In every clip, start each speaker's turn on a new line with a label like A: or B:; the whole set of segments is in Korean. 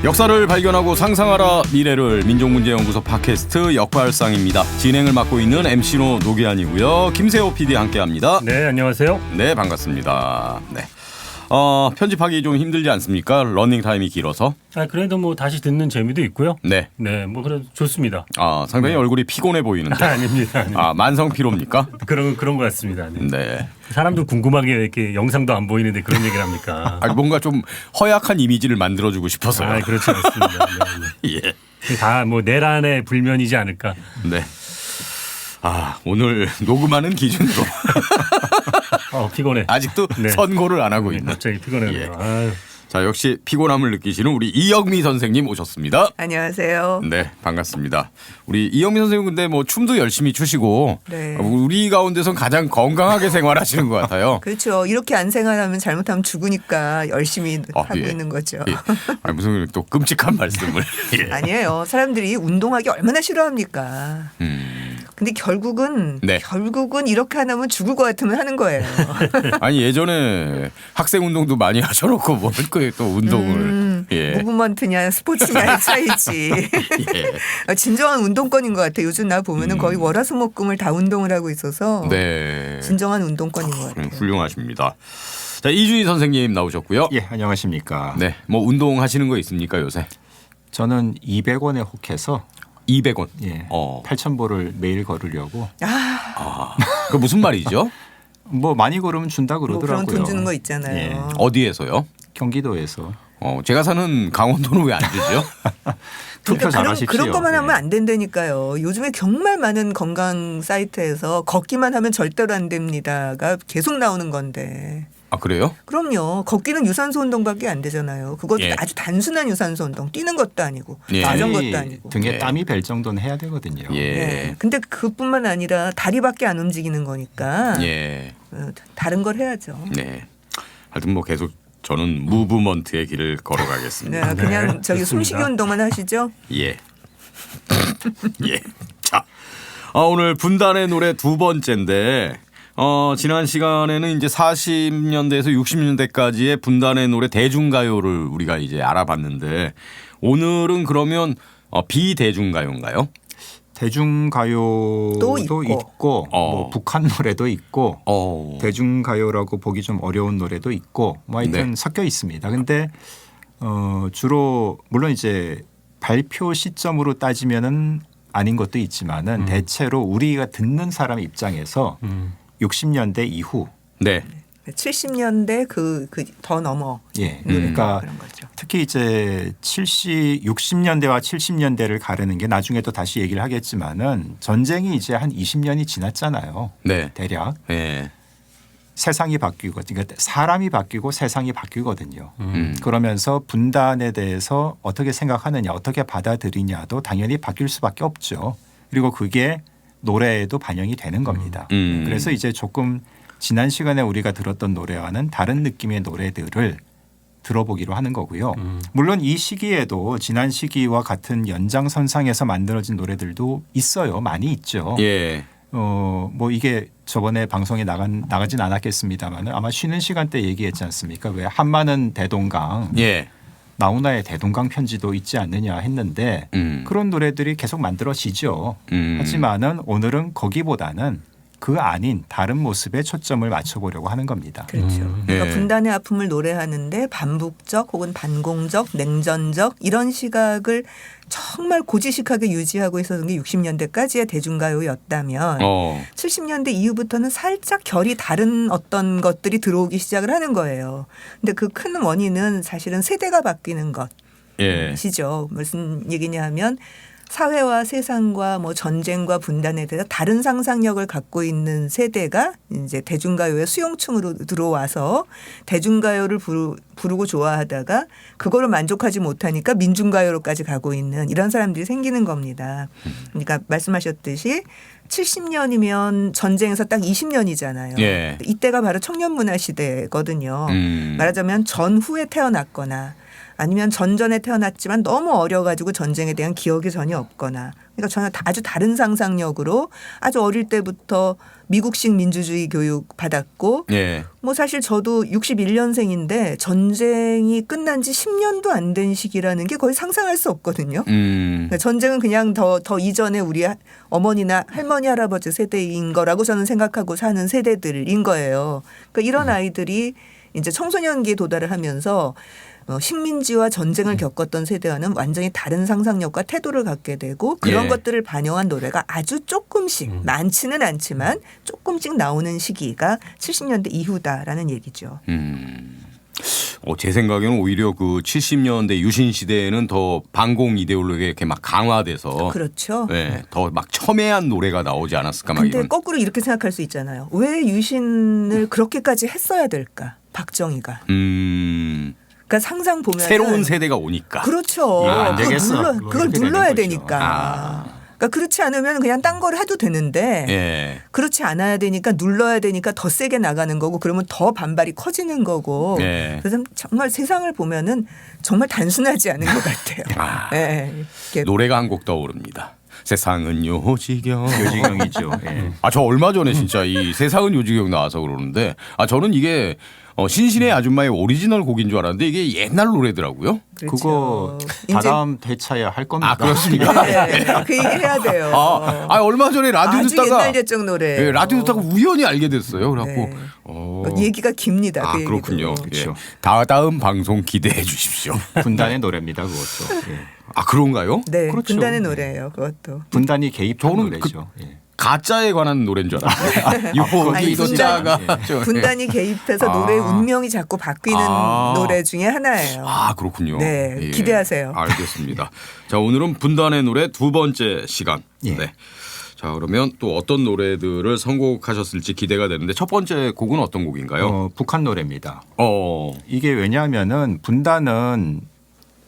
A: 역사를 발견하고 상상하라 미래를 민족문제연구소 팟캐스트 역발상입니다. 진행을 맡고 있는 MC로 노기환이고요. 김세호 PD 함께합니다.
B: 네, 안녕하세요.
A: 네, 반갑습니다. 네. 편집하기 좀 힘들지 않습니까? 러닝 타임이 길어서.
B: 그래도 뭐 다시 듣는 재미도 있고요.
A: 네.
B: 네, 뭐 그래도 좋습니다.
A: 상당히 얼굴이 피곤해 보이는데.
B: 아닙니다.
A: 만성 피로입니까?
B: 그런 것 같습니다. 네.
A: 네.
B: 사람도 궁금하게 이렇게 영상도 안 보이는데 그런 얘기를 합니까?
A: 뭔가 좀 허약한 이미지를 만들어주고 싶어서요.
B: 그렇지 않습니다. 네, 네.
A: 예.
B: 다 뭐 내란의 불면이지 않을까.
A: 네. 오늘 녹음하는 기준으로
B: 피곤해.
A: 아직도
B: 네.
A: 선고를 안 하고 있는.
B: 갑자기 피곤해요.
A: 예. 자, 역시 피곤함을 느끼시는 우리 이영미 선생님 오셨습니다.
C: 안녕하세요.
A: 네, 반갑습니다. 우리 이영미 선생님 근데 뭐 춤도 열심히 추시고
C: 네.
A: 우리 가운데선 가장 건강하게 생활하시는 것 같아요.
C: 그렇죠. 이렇게 안 생활하면 잘못하면 죽으니까 열심히 하고
A: 예.
C: 있는 거죠.
A: 예. 무슨 또 끔찍한 말씀을. 예.
C: 아니에요. 사람들이 운동하기 얼마나 싫어합니까? 근데 결국은
A: 네.
C: 이렇게 안 하면 죽을 것 같으면 하는 거예요.
A: 아니 예전에 학생 운동도 많이 하셔놓고 뭘 또 운동을. 예.
C: 무브먼트냐 스포츠냐의 차이지.
A: 예.
C: 진정한 운동권인 것 같아요. 요즘 나 보면은 거의 월화수목금을 다 운동을 하고 있어서
A: 네.
C: 진정한 운동권인 것 같아요.
A: 훌륭하십니다. 자, 이준희 선생님 나오셨고요.
D: 예, 안녕하십니까.
A: 네, 뭐 운동하시는 거 있습니까 요새?
D: 저는 200원에 혹해서
A: 200원.
D: 예, 8,000보를 매일 걸으려고.
A: 그 무슨 말이죠?
D: 뭐 많이 걸으면 준다
C: 뭐
D: 그러더라고요.
C: 그런 돈 주는 거 있잖아요.
D: 예.
A: 어디에서요?
D: 경기도에서.
A: 제가 사는 강원도는 왜 안 되죠?
D: 투표 잘하십시오.
C: 그런 것만
D: 예.
C: 하면 안 된다니까요. 요즘에 정말 많은 건강 사이트에서 걷기만 하면 절대로 안 됩니다가 계속 나오는 건데.
A: 그래요?
C: 그럼요. 걷기는 유산소 운동밖에 안 되잖아요. 그것도
A: 예.
C: 아주 단순한 유산소 운동. 뛰는 것도 아니고
A: 예.
C: 자전것도 아니고.
D: 등에
A: 예.
D: 땀이 벨 정도는 해야 되거든요.
A: 예.
C: 네. 근데 그뿐만 아니라 다리밖에 안 움직이는 거니까
A: 예.
C: 다른 걸 해야죠.
A: 네. 하여튼 뭐 계속 저는 무브먼트의 길을 걸어가겠습니다.
C: 네, 그냥
B: 네,
C: 저기
B: 좋습니다.
C: 숨쉬기 운동만 하시죠.
A: 예. 예. 자, 오늘 분단의 노래 두 번째인데 지난 시간에는 이제 40년대에서 60년대까지의 분단의 노래 대중가요를 우리가 이제 알아봤는데 오늘은 그러면 비대중가요인가요?
D: 대중가요도
C: 있고.
D: 있고 뭐 북한 노래도 있고 대중가요라고 보기 좀 어려운 노래도 있고 뭐 하여튼
A: 네.
D: 섞여 있습니다. 근데 주로 물론 이제 발표 시점으로 따지면은 아닌 것도 있지만은 대체로 우리가 듣는 사람 입장에서 60년대 이후
A: 네.
C: 70년대 그 더 넘어.
D: 예. 그러니까
C: 그런 거죠.
D: 특히 이제 60년대와 70년대를 가르는 게 나중에도 다시 얘기를 하겠지만은 전쟁이 이제 한 20년이 지났잖아요.
A: 네.
D: 대략
A: 예.
D: 세상이 바뀌고 그러니까 사람이 바뀌고 세상이 바뀌거든요. 그러면서 분단에 대해서 어떻게 생각하느냐 어떻게 받아들이냐도 당연히 바뀔 수밖에 없죠. 그리고 그게 노래에도 반영이 되는 겁니다. 그래서 이제 조금 지난 시간에 우리가 들었던 노래와는 다른 느낌의 노래들을 들어보기로 하는 거고요. 물론 이 시기에도 지난 시기와 같은 연장선상에서 만들어진 노래들도 있어요. 많이 있죠.
A: 예.
D: 뭐 이게 저번에 방송에 나가진 않았겠습니다만 아마 쉬는 시간 때 얘기했지 않습니까? 왜 한마는 대동강
A: 예.
D: 나훈아의 대동강 편지도 있지 않느냐 했는데 그런 노래들이 계속 만들어지죠. 하지만은 오늘은 거기보다는 그 아닌 다른 모습에 초점을 맞춰보려고 하는 겁니다.
C: 그렇죠. 그러니까
A: 예.
C: 분단의 아픔을 노래하는데 반복적 혹은 반공적, 냉전적 이런 시각을 정말 고지식하게 유지하고 있었던 게 60년대까지의 대중가요였다면 70년대 이후부터는 살짝 결이 다른 어떤 것들이 들어오기 시작을 하는 거예요. 근데 그 큰 원인은 사실은 세대가 바뀌는
A: 예.
C: 것이죠. 무슨 얘기냐 하면 사회와 세상과 뭐 전쟁과 분단에 대해서 다른 상상력을 갖고 있는 세대가 이제 대중가요의 수용층으로 들어와서 대중가요를 부르고 좋아하다가 그거를 만족하지 못하니까 민중가요로까지 가고 있는 이런 사람들이 생기는 겁니다. 그러니까 말씀하셨듯이 70년이면 전쟁에서 딱 20년이잖아요.
A: 예.
C: 이때가 바로 청년문화 시대거든요. 말하자면 전후에 태어났거나 아니면 전전에 태어났지만 너무 어려가지고 전쟁에 대한 기억이 전혀 없거나 그러니까 전혀 아주 다른 상상력으로 아주 어릴 때부터 미국식 민주주의 교육 받았고
A: 예.
C: 뭐 사실 저도 61년생인데 전쟁이 끝난 지 10년도 안 된 시기라는 게 거의 상상할 수 없거든요. 그러니까 전쟁은 그냥 더 이전에 우리 어머니나 할머니 할아버지 세대인 거라고 저는 생각하고 사는 세대들인 거예요. 그러니까 이런 아이들이 이제 청소년기에 도달을 하면서 식민지와 전쟁을 겪었던 세대와는 완전히 다른 상상력과 태도를 갖게 되고 그런
A: 예.
C: 것들을 반영한 노래가 아주 조금씩 많지는 않지만 조금씩 나오는 시기가 70년대 이후다라는 얘기죠.
A: 제 생각에는 오히려 그 70년대 유신 시대에는 더 반공 이데올로기가 이렇게 막 강화돼서
C: 그렇죠.
A: 네, 더 막 첨예한 노래가 나오지 않았을까 막
C: 근데
A: 이런.
C: 거꾸로 이렇게 생각할 수 있잖아요. 왜 유신을 그렇게까지 했어야 될까? 박정희가. 그러니까 상상 보면
A: 새로운 세대가 오니까.
C: 그렇죠.
D: 안
C: 그걸
D: 되겠어.
C: 그걸
D: 그렇게
C: 눌러야
D: 되는 거죠.
C: 되니까. 그러니까 그렇지 않으면 그냥 딴 걸 해도 되는데
A: 예.
C: 그렇지 않아야 되니까 눌러야 되니까 더 세게 나가는 거고 그러면 더 반발이 커지는 거고.
A: 네.
C: 그래서 정말 세상을 보면은 정말 단순하지 않은 것 같아요. 네. 이렇게
A: 노래가 한 곡 떠오릅니다. 세상은 요지경.
D: 요지경이죠. 예.
A: 저 얼마 전에 진짜 이 세상은 요지경 나와서 그러는데 저는 이게 신신의 아줌마의 오리지널 곡인 줄 알았는데 이게 옛날 노래더라고요.
C: 그렇죠.
D: 그거
C: 이제
D: 다다음 회차에 할 겁니다.
A: 그렇습니까?
C: 네, 그 얘기 해야 돼요.
A: 얼마 전에 라디오
C: 아주
A: 듣다가
C: 옛날 옛적 노래.
A: 예, 라디오 듣다가 우연히 알게 됐어요. 그래갖고
C: 네. 얘기가 깁니다. 그 얘기도.
A: 그렇군요.
D: 그렇죠.
A: 예. 다음 방송 기대해 주십시오.
D: 분단의 노래입니다. 그것도. 예.
A: 그런가요?
C: 네,
D: 그렇죠.
C: 분단의 노래예요. 그것도.
D: 분단이 개입한
A: 저는
D: 노래죠. 예.
A: 가짜에 관한 노래인 줄 알았는데 유포기도
C: 분단-
A: 짜가
C: 분단이 개입해서 노래의 운명이 자꾸 바뀌는 노래 중에 하나예요.
A: 그렇군요.
C: 네, 기대하세요.
A: 알겠습니다. 자, 오늘은 분단의 노래 두 번째 시간.
D: 예.
A: 네. 자, 그러면 또 어떤 노래들을 선곡하셨을지 기대가 되는데 첫 번째 곡은 어떤 곡인가요?
D: 북한 노래입니다.
A: 이게
D: 이게 왜냐하면은 분단은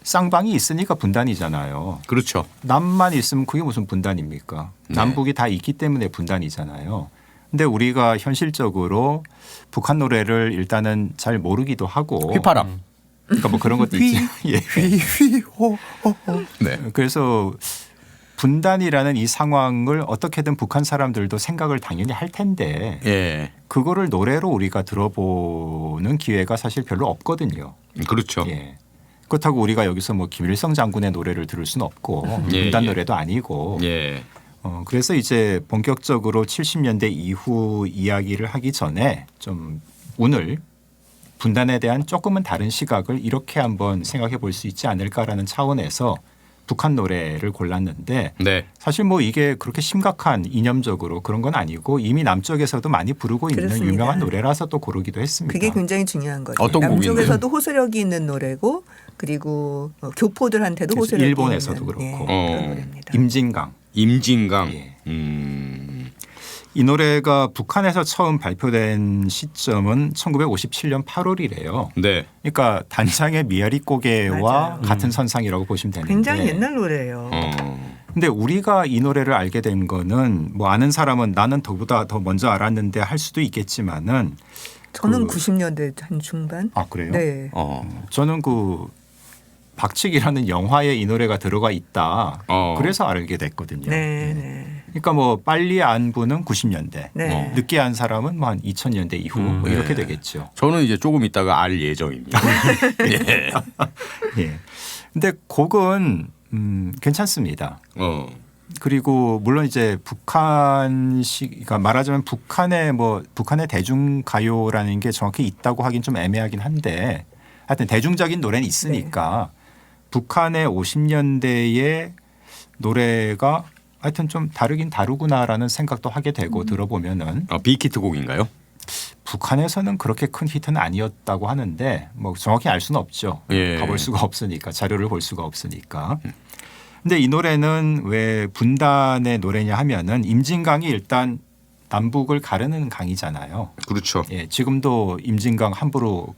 D: 쌍방이 있으니까 분단이잖아요.
A: 그렇죠.
D: 남만 있으면 그게 무슨 분단입니까?
A: 네.
D: 남북이 다 있기 때문에 분단이잖아요. 근데 우리가 현실적으로 북한 노래를 일단은 잘 모르기도 하고
A: 휘파람.
D: 그러니까 뭐 그런 것도 있지. 예.
A: 네.
D: 그래서 분단이라는 이 상황을 어떻게든 북한 사람들도 생각을 당연히 할 텐데
A: 예.
D: 그거를 노래로 우리가 들어보는 기회가 사실 별로 없거든요.
A: 그렇죠.
D: 예. 그렇다고 우리가 여기서 뭐 김일성 장군의 노래를 들을 수는 없고
A: 예,
D: 분단
A: 예.
D: 노래도 아니고
A: 예.
D: 그래서 이제 본격적으로 70년대 이후 이야기를 하기 전에 좀 오늘 분단에 대한 조금은 다른 시각을 이렇게 한번 생각해 볼 수 있지 않을까라는 차원에서 북한 노래를 골랐는데
A: 네.
D: 사실 뭐 이게 그렇게 심각한 이념적으로 그런 건 아니고 이미 남쪽에서도 많이 부르고 있는
C: 그렇습니다.
D: 유명한 노래라서 또 고르기도 했습니다.
C: 그게 굉장히 중요한 거죠.
A: 어떤
C: 남쪽에서도 호소력이 있는 노래고 그리고 교포들한테도
D: 그래서
C: 호소력이
D: 일본에서도
C: 있는
D: 그렇고.
C: 그런 노래입니다.
D: 임진강.
A: 임진강.
D: 예.
A: 음.
D: 이 노래가 북한에서 처음 발표된 시점은 1957년 8월이래요.
A: 네.
D: 그러니까 단장의 미아리 고개와
C: 맞아요.
D: 같은 선상이라고 보시면 되는데.
C: 굉장히 옛날 노래예요.
D: 근데 우리가 이 노래를 알게 된 거는 뭐 아는 사람은 나는 더보다 더 먼저 알았는데 할 수도 있겠지만은
C: 저는 90년대 한 중반.
D: 그래요?
C: 네.
D: 저는 그 박치기라는 영화에 이 노래가 들어가 있다. 그래서 알게 됐거든요.
C: 네, 네.
D: 그러니까 뭐 빨리 안 분은 90년대,
C: 네.
D: 늦게 안 사람은 뭐 한 2000년대 이후 뭐 이렇게
A: 네.
D: 되겠죠.
A: 저는 이제 조금 있다가 알 예정입니다. 예.
D: 예. 근데 곡은 괜찮습니다. 그리고 물론 이제 북한식, 그러니까 말하자면 북한의 대중 가요라는 게 정확히 있다고 하긴 좀 애매하긴 한데, 하여튼 대중적인 노래는 있으니까 북한의 50년대의 노래가 하여튼 좀 다르긴 다르구나라는 생각도 하게 되고 들어보면은
A: 빅히트 곡인가요?
D: 북한에서는 그렇게 큰 히트는 아니었다고 하는데 뭐 정확히 알 수는 없죠.
A: 예.
D: 가볼 수가 없으니까 자료를 볼 수가 없으니까. 근데 이 노래는 왜 분단의 노래냐 하면은 임진강이 일단 남북을 가르는 강이잖아요.
A: 그렇죠.
D: 예, 지금도 임진강 함부로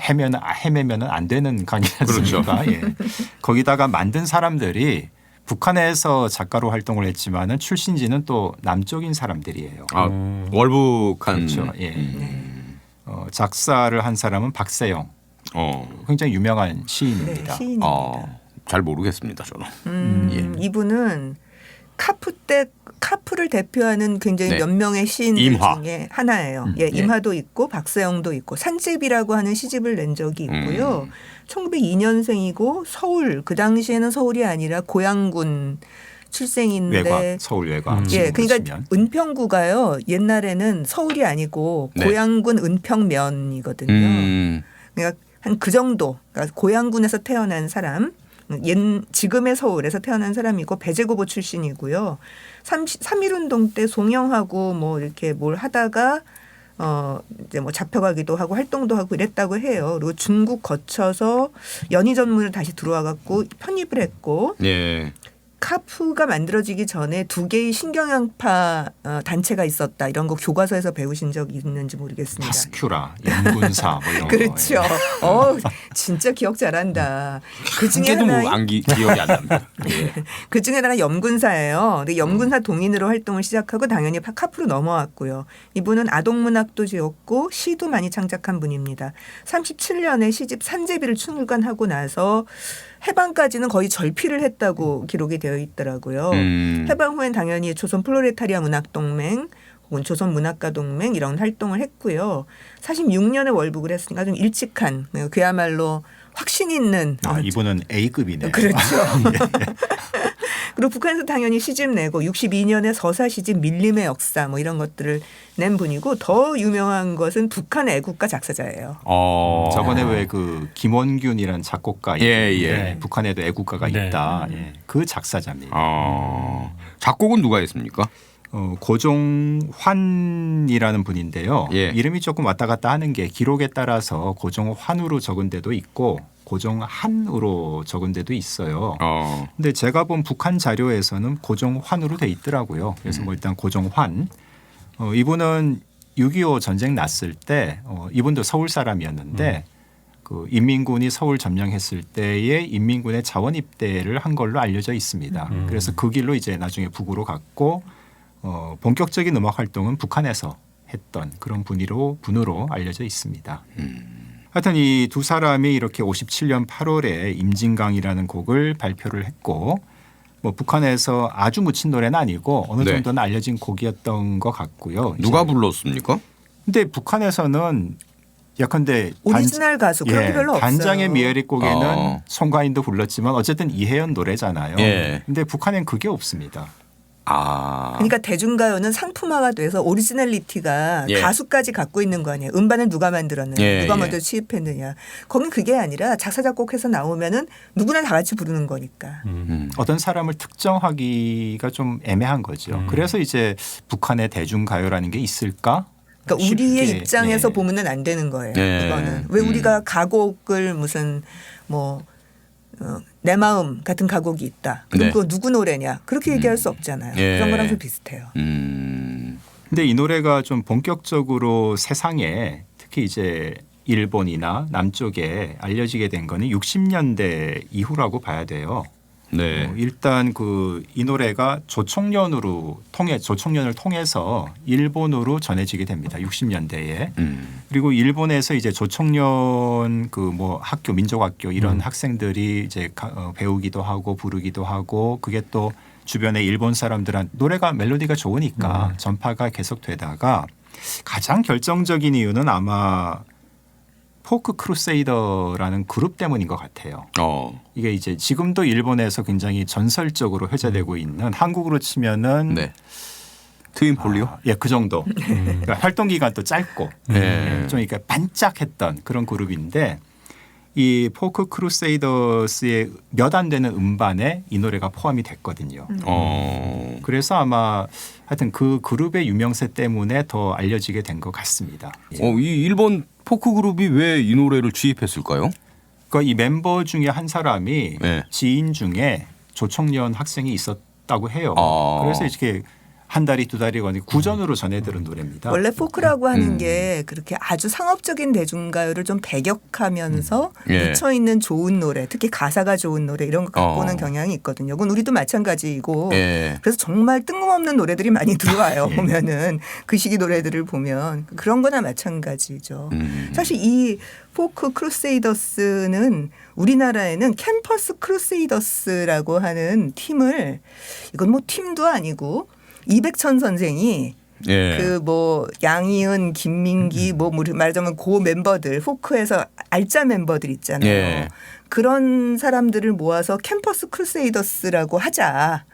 D: 헤매면은 안 되는 강이지 않습니까?
A: 그렇죠.
D: 예. 거기다가 만든 사람들이 북한에서 작가로 활동을 했지만은 출신지는 또 남쪽인 사람들이에요.
A: 월북한.
D: 그렇죠. 예. 작사를 한 사람은 박세영. 굉장히 유명한
C: 네,
D: 시인입니다.
C: 시인입니다.
A: 잘 모르겠습니다, 저는.
C: 이분은 카프를 대표하는 굉장히
A: 네.
C: 몇 명의 시인들
A: 임화.
C: 중에 하나예요. 예, 임화도 있고 박세영도 있고 산집이라고 하는 시집을 낸 적이 있고요. 1902년생이고 서울 그 당시에는 서울이 아니라 고양군 출생인데
D: 외곽, 서울 외곽.
C: 예,
D: 지금
C: 그러니까
D: 보시면.
C: 은평구가요. 옛날에는 서울이 아니고
A: 네.
C: 고양군 은평면이거든요. 그러니까 한 그 정도. 그러니까 고양군에서 태어난 사람. 지금의 서울에서 태어난 사람이고 배제고보 출신이고요. 3.1운동 때 송영하고 뭐 이렇게 뭘 하다가 이제 뭐 잡혀가기도 하고 활동도 하고 이랬다고 해요. 그리고 중국 거쳐서 연희 전문을 다시 들어와 갖고 편입을 했고
A: 예.
C: 카프가 만들어지기 전에 두 개의 신경향파 단체가 있었다. 이런 거 교과서에서 배우신 적 있는지 모르겠습니다.
D: 파스큐라, 연군사 뭐 이런
C: 그렇죠.
D: 거.
C: 진짜 기억 잘한다. 그
A: 한
C: 중에
A: 개도 뭐
C: 하나
A: 기억이 안 납니다.
C: 그 중에 하나가 염군사예요. 근데 염군사 동인으로 활동을 시작하고 당연히 카프로 넘어왔고요. 이분은 아동문학도 지었고 시도 많이 창작한 분입니다. 37년에 시집 산제비를 출간하고 나서 해방까지는 거의 절필을 했다고 기록이 되어 있더라고요. 해방 후엔 당연히 조선 플로레타리아 문학동맹 혹은 조선 문학가동맹 이런 활동을 했고요. 46년에 월북을 했으니까 좀 일찍한 그야말로 확신 있는
D: 이분은 A급이네요.
C: 그렇죠. 그리고 북한에서 당연히 시집 내고 62년에 서사 시집 밀림의 역사 뭐 이런 것들을 낸 분이고 더 유명한 것은 북한 애국가 작사자예요.
D: 저번에 왜 그 김원균이라는 작곡가
A: 예.
D: 북한에도 애국가가
B: 네.
D: 있다. 예. 그 작사자입니다.
A: 작곡은 누가 했습니까?
D: 고종환이라는 분인데요.
A: 예.
D: 이름이 조금 왔다 갔다 하는 게 기록에 따라서 고종환으로 적은 데도 있고 고종한으로 적은 데도 있어요. 근데 제가 본 북한 자료에서는 고종환으로 돼 있더라고요. 그래서 뭐 일단 고종환. 이분은 6.25 전쟁 났을 때 이분도 서울 사람이었는데 그 인민군이 서울 점령했을 때에 인민군의 자원 입대를 한 걸로 알려져 있습니다. 그래서 그 길로 이제 나중에 북으로 갔고 본격적인 음악 활동은 북한에서 했던 그런 분으로 알려져 있습니다. 하여튼 이 두 사람이 이렇게 57년 8월에 임진강이라는 곡을 발표를 했고 뭐 북한에서 아주 묻힌 노래는 아니고 어느
A: 네.
D: 정도는 알려진 곡이었던 것 같고요.
A: 누가
D: 이제
A: 불렀습니까?
D: 근데 북한에서는 예컨대
C: 오리지널 가수 그런 게 별로 없어요.
D: 단장의 미에리곡에는
A: 어.
D: 송가인도 불렀지만 어쨌든 이혜연 노래잖아요.
A: 예.
D: 근데 북한엔 그게 없습니다.
C: 그러니까 대중가요는 상품화가 돼서 오리지널리티가
A: 예.
C: 가수까지 갖고 있는 거 아니에요. 음반을 누가 만들었느냐,
A: 예,
C: 누가
A: 예.
C: 먼저 취입했느냐. 거긴 그게 아니라 작사 작곡해서 나오면은 누구나 다 같이 부르는 거니까.
D: 어떤 사람을 특정하기가 좀 애매한 거죠. 그래서 이제 북한의 대중가요라는 게 있을까?
C: 그러니까 우리의
D: 쉽게,
C: 입장에서
D: 네.
C: 보면은 안 되는 거예요.
A: 네.
C: 이거는 왜 우리가 가곡을 무슨 내 마음 같은 가곡이 있다. 그럼
A: 네.
C: 그거 누구 노래냐? 그렇게 얘기할 수 없잖아요.
A: 예.
C: 그런 거랑 좀 비슷해요.
D: 근데 이 노래가 좀 본격적으로 세상에 특히 이제 일본이나 남쪽에 알려지게 된 거는 60년대 이후라고 봐야 돼요.
A: 네.
D: 일단 이 노래가 조총련을 통해서 일본으로 전해지게 됩니다. 60년대에. 그리고 일본에서 이제 조총련 뭐 학교 민족학교 이런 학생들이 이제 배우기도 하고 부르기도 하고 그게 또 주변에 일본 사람들한 노래가 멜로디가 좋으니까 전파가 계속되다가 가장 결정적인 이유는 아마 포크 크루세이더라는 그룹 때문인 것 같아요. 이게 이제 지금도 일본에서 굉장히 전설적으로 회자되고 있는 한국으로 치면은
A: 네. 트윈폴리오?
D: 그 정도. 그러니까 활동 기간도 짧고 좀 이렇게 반짝했던 그런 그룹인데 이 포크 크루세이더스의 몇 안 되는 음반에 이 노래가 포함이 됐거든요. 그래서 아마 하여튼 그 그룹의 유명세 때문에 더 알려지게 된 것 같습니다.
A: 이 일본 포크 그룹이 왜 이 노래를 취입했을까요?
D: 그러니까 이 멤버 중에 한 사람이 지인 중에 조총련 학생이 있었다고 해요. 그래서 이렇게 한 달이 두 달이 거니 구전으로 전해 들은 노래입니다.
C: 원래 포크라고 하는 게 그렇게 아주 상업적인 대중가요를 좀 배격하면서
A: 예.
C: 묻혀 있는 좋은 노래, 특히 가사가 좋은 노래 이런 거 갖고 오는 경향이 있거든요. 그건 우리도 마찬가지이고
A: 예.
C: 그래서 정말 뜬금없는 노래들이 많이 들어와요.
D: 예.
C: 보면은 그 시기 노래들을 보면 그런 거나 마찬가지죠. 사실 이 포크 크루세이더스는 우리나라에는 캠퍼스 크루세이더스라고 하는 팀을 이건 뭐 팀도 아니고 이백천 선생이
A: 예.
C: 그 뭐 양희은, 김민기 뭐 말하자면 고 멤버들 포크에서 알짜 멤버들 있잖아요.
A: 예.
C: 그런 사람들을 모아서 캠퍼스 크루세이더스라고 하자.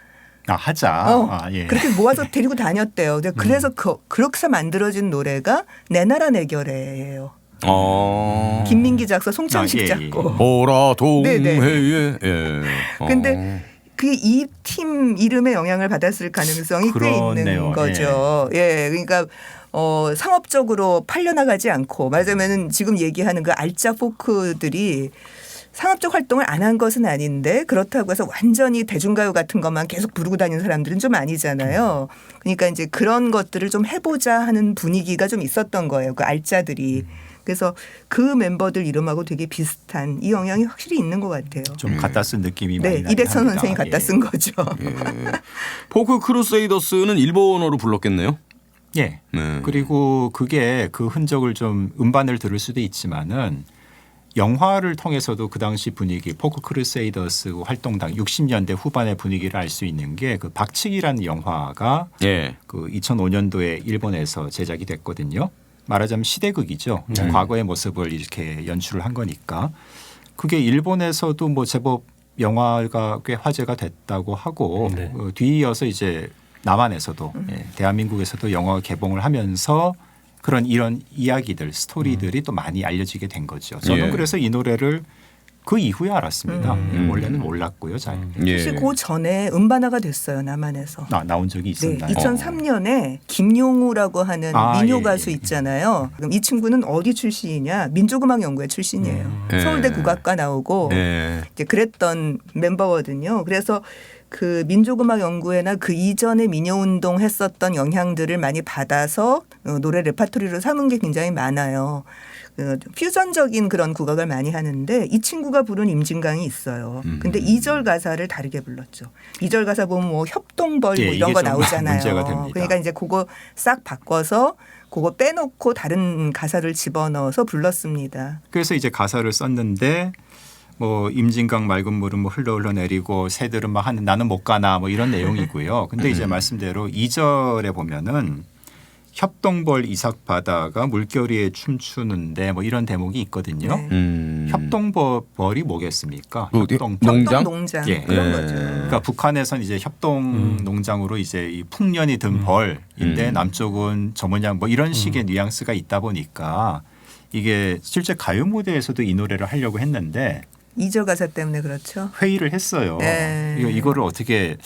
D: 하자. 예.
C: 그렇게 모아서 데리고 다녔대요. 그래서 그렇게 해서 만들어진 노래가 내 나라 내 결애예요. 김민기 작사, 송창식
D: 예, 예.
C: 작곡.
A: 보라
C: 네네.
A: 동해에. 예.
C: 근데 그 이 팀 이름에 영향을 받았을 가능성이 꽤 있는
D: 그러네요.
C: 거죠. 예, 그러니까 상업적으로 팔려나가지 않고 말하자면은 지금 얘기하는 그 알짜 포크들이 상업적 활동을 안 한 것은 아닌데 그렇다고 해서 완전히 대중가요 같은 것만 계속 부르고 다니는 사람들은 좀 아니잖아요. 그러니까 이제 그런 것들을 좀 해보자 하는 분위기가 좀 있었던 거예요. 그 알짜들이. 그래서 그 멤버들 이름하고 되게 비슷한 이 영향이 확실히 있는 것 같아요.
D: 좀 갖다 쓴 느낌이 많이
C: 네,
D: 나긴
C: 이백천
D: 합니다.
C: 선생이 갖다 쓴 거죠.
A: 예. 포크 크루세이더스는 일본어로 불렀겠네요.
D: 예.
A: 네.
D: 그리고 그게 그 흔적을 좀 음반을 들을 수도 있지만은 영화를 통해서도 그 당시 분위기 포크 크루세이더스 활동당 60년대 후반의 분위기를 알 수 있는 게 그 박치기라는 영화가
A: 예.
D: 그 2005년도에 일본에서 제작이 됐거든요. 말하자면 시대극이죠. 과거의 모습을 이렇게 연출을 한 거니까 그게 일본에서도 뭐 제법 영화가 꽤 화제가 됐다고 하고
B: 네.
D: 뒤이어서 이제 남한에서도 대한민국에서도 영화가 개봉을 하면서 그런 이런 이야기들 스토리들이 또 많이 알려지게 된 거죠. 저는
A: 예.
D: 그래서 이 노래를 그 이후에 알았습니다. 원래는 몰랐고요. 잘.
A: 예.
C: 사실 그 전에 음반화가 됐어요. 남한에서.
D: 나온 적이
C: 네,
D: 있었나요?
C: 2003년에 김용우라고 하는 민요
D: 예,
C: 가수
D: 예.
C: 있잖아요. 그럼 이 친구는 어디 출신이냐? 민족음악연구회 출신이에요.
A: 예.
C: 서울대 국악과 나오고
A: 예.
C: 이제 그랬던 멤버거든요. 그래서 그 민족음악연구회나 그 이전에 민요운동 했었던 영향들을 많이 받아서 노래 레파토리로 삼은 게 굉장히 많아요. 퓨전적인 그런 국악을 많이 하는데 이 친구가 부른 임진강이 있어요. 근데 2절 가사를 다르게 불렀죠. 2절 가사 보면 뭐 협동벌
D: 예,
C: 뭐 이런
D: 이게
C: 거
D: 좀
C: 나오잖아요.
D: 문제가 됩니다.
C: 그러니까 이제 그거 싹 바꿔서 그거 빼놓고 다른 가사를 집어넣어서 불렀습니다.
D: 그래서 이제 가사를 썼는데 뭐 임진강 맑은 물은 뭐 흘러 내리고 새들은 막 하는 나는 못 가나 뭐 이런 내용이고요. 근데 이제 말씀대로 2절에 보면은 협동벌 이삭바다가 물결 위에 춤추는데 뭐 이런 대목이 있거든요.
C: 네.
D: 협동벌이 뭐겠습니까?
A: 그
D: 협동벌.
A: 농장?
C: 농장
D: 예.
C: 그런
A: 예.
C: 거죠.
D: 그러니까 북한에서는 이제 협동 농장으로 이제 이 풍년이 든 벌인데 남쪽은 저 모양 뭐 이런 식의 뉘앙스가 있다 보니까 이게 실제 가요 무대에서도 이 노래를 하려고 했는데
C: 2절 가사 때문에 그렇죠.
D: 회의를 했어요.
C: 네.
D: 이거를 어떻게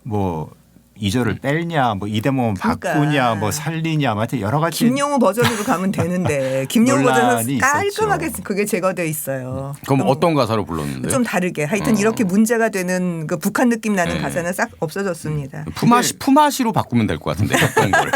D: 뭐 2절을 뺄냐, 뭐 이 대목은
C: 그러니까.
D: 바꾸냐, 뭐 살리냐, 뭐 하여튼 여러 가지
C: 김용우 버전으로 가면 되는데 김용우 버전은
D: 논란이
C: 깔끔하게
D: 있었죠.
C: 그게 제거돼 있어요.
A: 그럼 어떤 가사로 불렀는데요?
C: 좀 다르게 하여튼 이렇게 문제가 되는 그 북한 느낌 나는 가사는 싹 없어졌습니다.
A: 품앗이로 바꾸면 될 것 같은데 협동벌.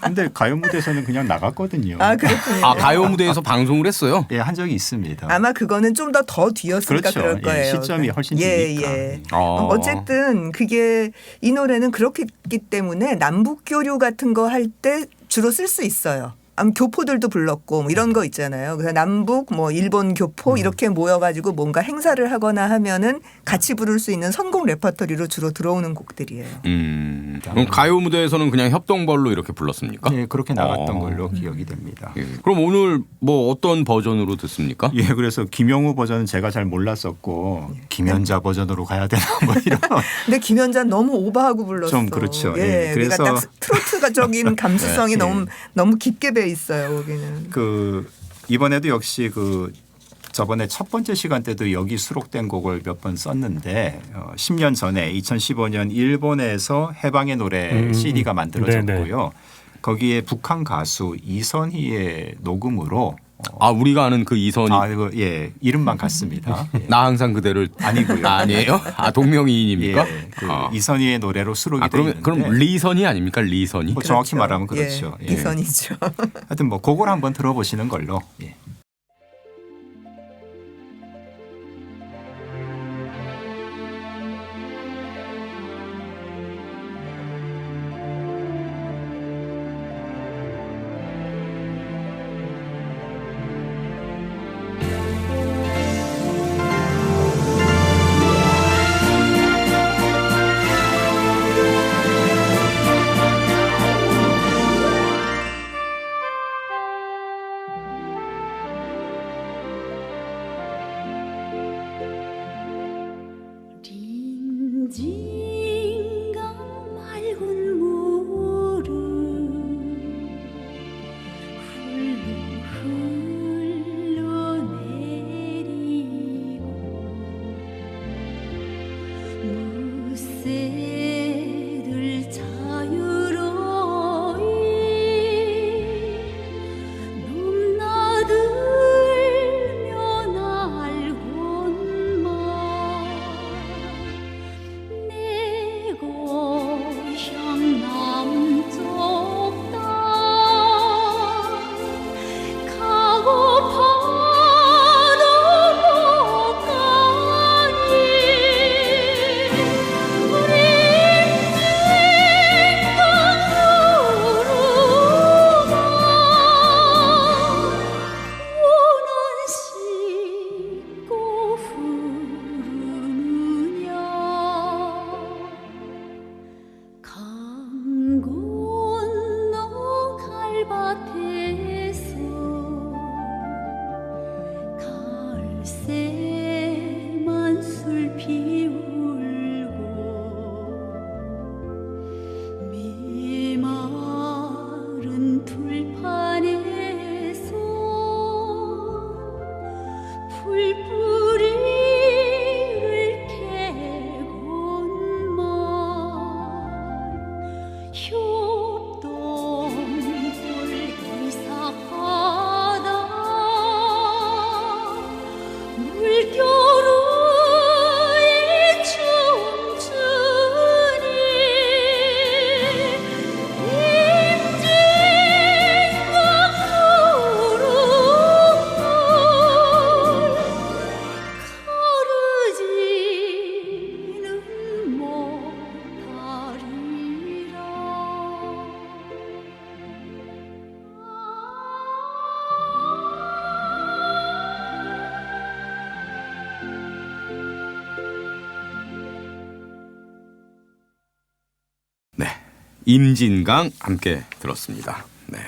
D: 근데 가요 무대에서는 그냥 나갔거든요.
C: 아 그렇군요.
A: 아 가요 무대에서 방송을 했어요?
D: 예, 한 적이 있습니다.
C: 아마 그거는 좀 더 뒤였으니까
D: 그렇죠.
C: 그럴
D: 예,
C: 거예요.
D: 시점이 훨씬
C: 예,
D: 뒤니까.
C: 예.
A: 어.
C: 어쨌든 그게 이 노래는 그렇기 때문에 남북 교류 같은 거 할 때 주로 쓸 수 있어요. 교포들도 불렀고 뭐 이런 거 있잖아요. 그래서 남북 뭐 일본 교포 이렇게 모여가지고 뭔가 행사를 하거나 하면은 같이 부를 수 있는 선곡 레퍼토리로 주로 들어오는 곡들이에요.
A: 그럼 가요 무대에서는 그냥 협동벌로 이렇게 불렀습니까?
D: 예, 그렇게 나갔던 걸로 기억이 됩니다.
A: 예. 그럼 오늘 뭐 어떤 버전으로 듣습니까?
D: 예, 그래서 김용우 버전은 제가 잘 몰랐었고 김연자 버전으로 가야 되나 뭐 이런.
C: 근데 김연자 너무 오버하고 불렀어.
D: 좀 그렇죠.
C: 예,
D: 예,
C: 그러니까
D: 그래서-
C: 딱 트로트적인 감수성이
D: 예.
C: 너무 깊게 배 있어요. 거기는.
D: 그 이번에도 역시 그 저번에 첫 번째 시간 때도 여기 수록된 곡을 몇 번 썼는데 10년 전에 2015년 일본에서 해방의 노래 CD가 만들어졌고요. 거기에 북한 가수 이선희의 녹음으로
A: 아 우리가 아는 그 이선희.
D: 아 이거 예 이름만 같습니다. 예.
A: 나 항상 그대를
D: 아니고요.
A: 아니에요? 아 동명이인입니까?
D: 예, 그
A: 아.
D: 이선희의 노래로 수록이
A: 아,
D: 되어 있는데
A: 그럼 리선이 아닙니까? 리선이.
D: 뭐 정확히
C: 그렇죠.
D: 말하면 그렇죠.
C: 예, 이선이죠.
D: 하여튼 뭐 그걸 한번 들어보시는 걸로. 예.
E: 린진강 맑은 물을 흘러내리고 무새들 자유로이 넘나들며 날곤만 내 고향 남쪽 땅 가고파도 못 가니 우리 인생강으로만 원한 싣고 부르느냐 강 건너 갈밭에서 갈새만 술 피울고 메마른 들판에서 풀뿌리를 캐곤만 효동골 이삭바다 물결에 춤추니 임진강으로 가르지는 못하리라.
A: 네. 임진강 함께 들었습니다. 네.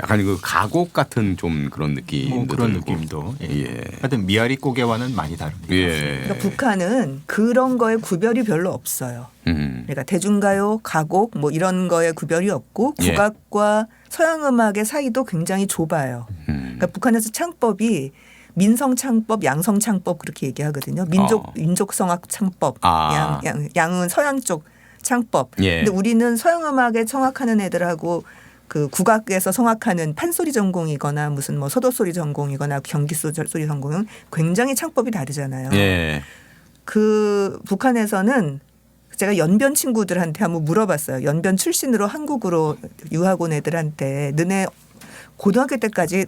A: 약간 그 가곡 같은 좀 그런 느낌.
D: 뭐 그런 느낌도. 예.
A: 예.
D: 하여튼 미아리 고개와는 많이 다릅니다.
A: 예.
C: 그러니까 북한은 그런 거에 구별이 별로 없어요. 그러니까 대중가요, 가곡 뭐 이런 거에 구별이 없고
A: 예.
C: 국악과 서양 음악의 사이도 굉장히 좁아요. 그러니까 북한에서 창법이 민성 창법, 양성 창법 그렇게 얘기하거든요. 민족 성악 창법,
A: 아.
C: 양은 서양 쪽 창법.
A: 예.
C: 근데 우리는 서양 음악에 청악하는 애들하고 그 국악에서 성악하는 판소리 전공이거나 무슨 뭐 서도소리 전공이거나 경기소리 전공은 굉장히 창법이 다르잖아요.
A: 예.
C: 그 북한에서는 제가 연변 친구들한테 한번 물어봤어요. 연변 출신으로 한국으로 유학 온 애들한테 너네 고등학교 때까지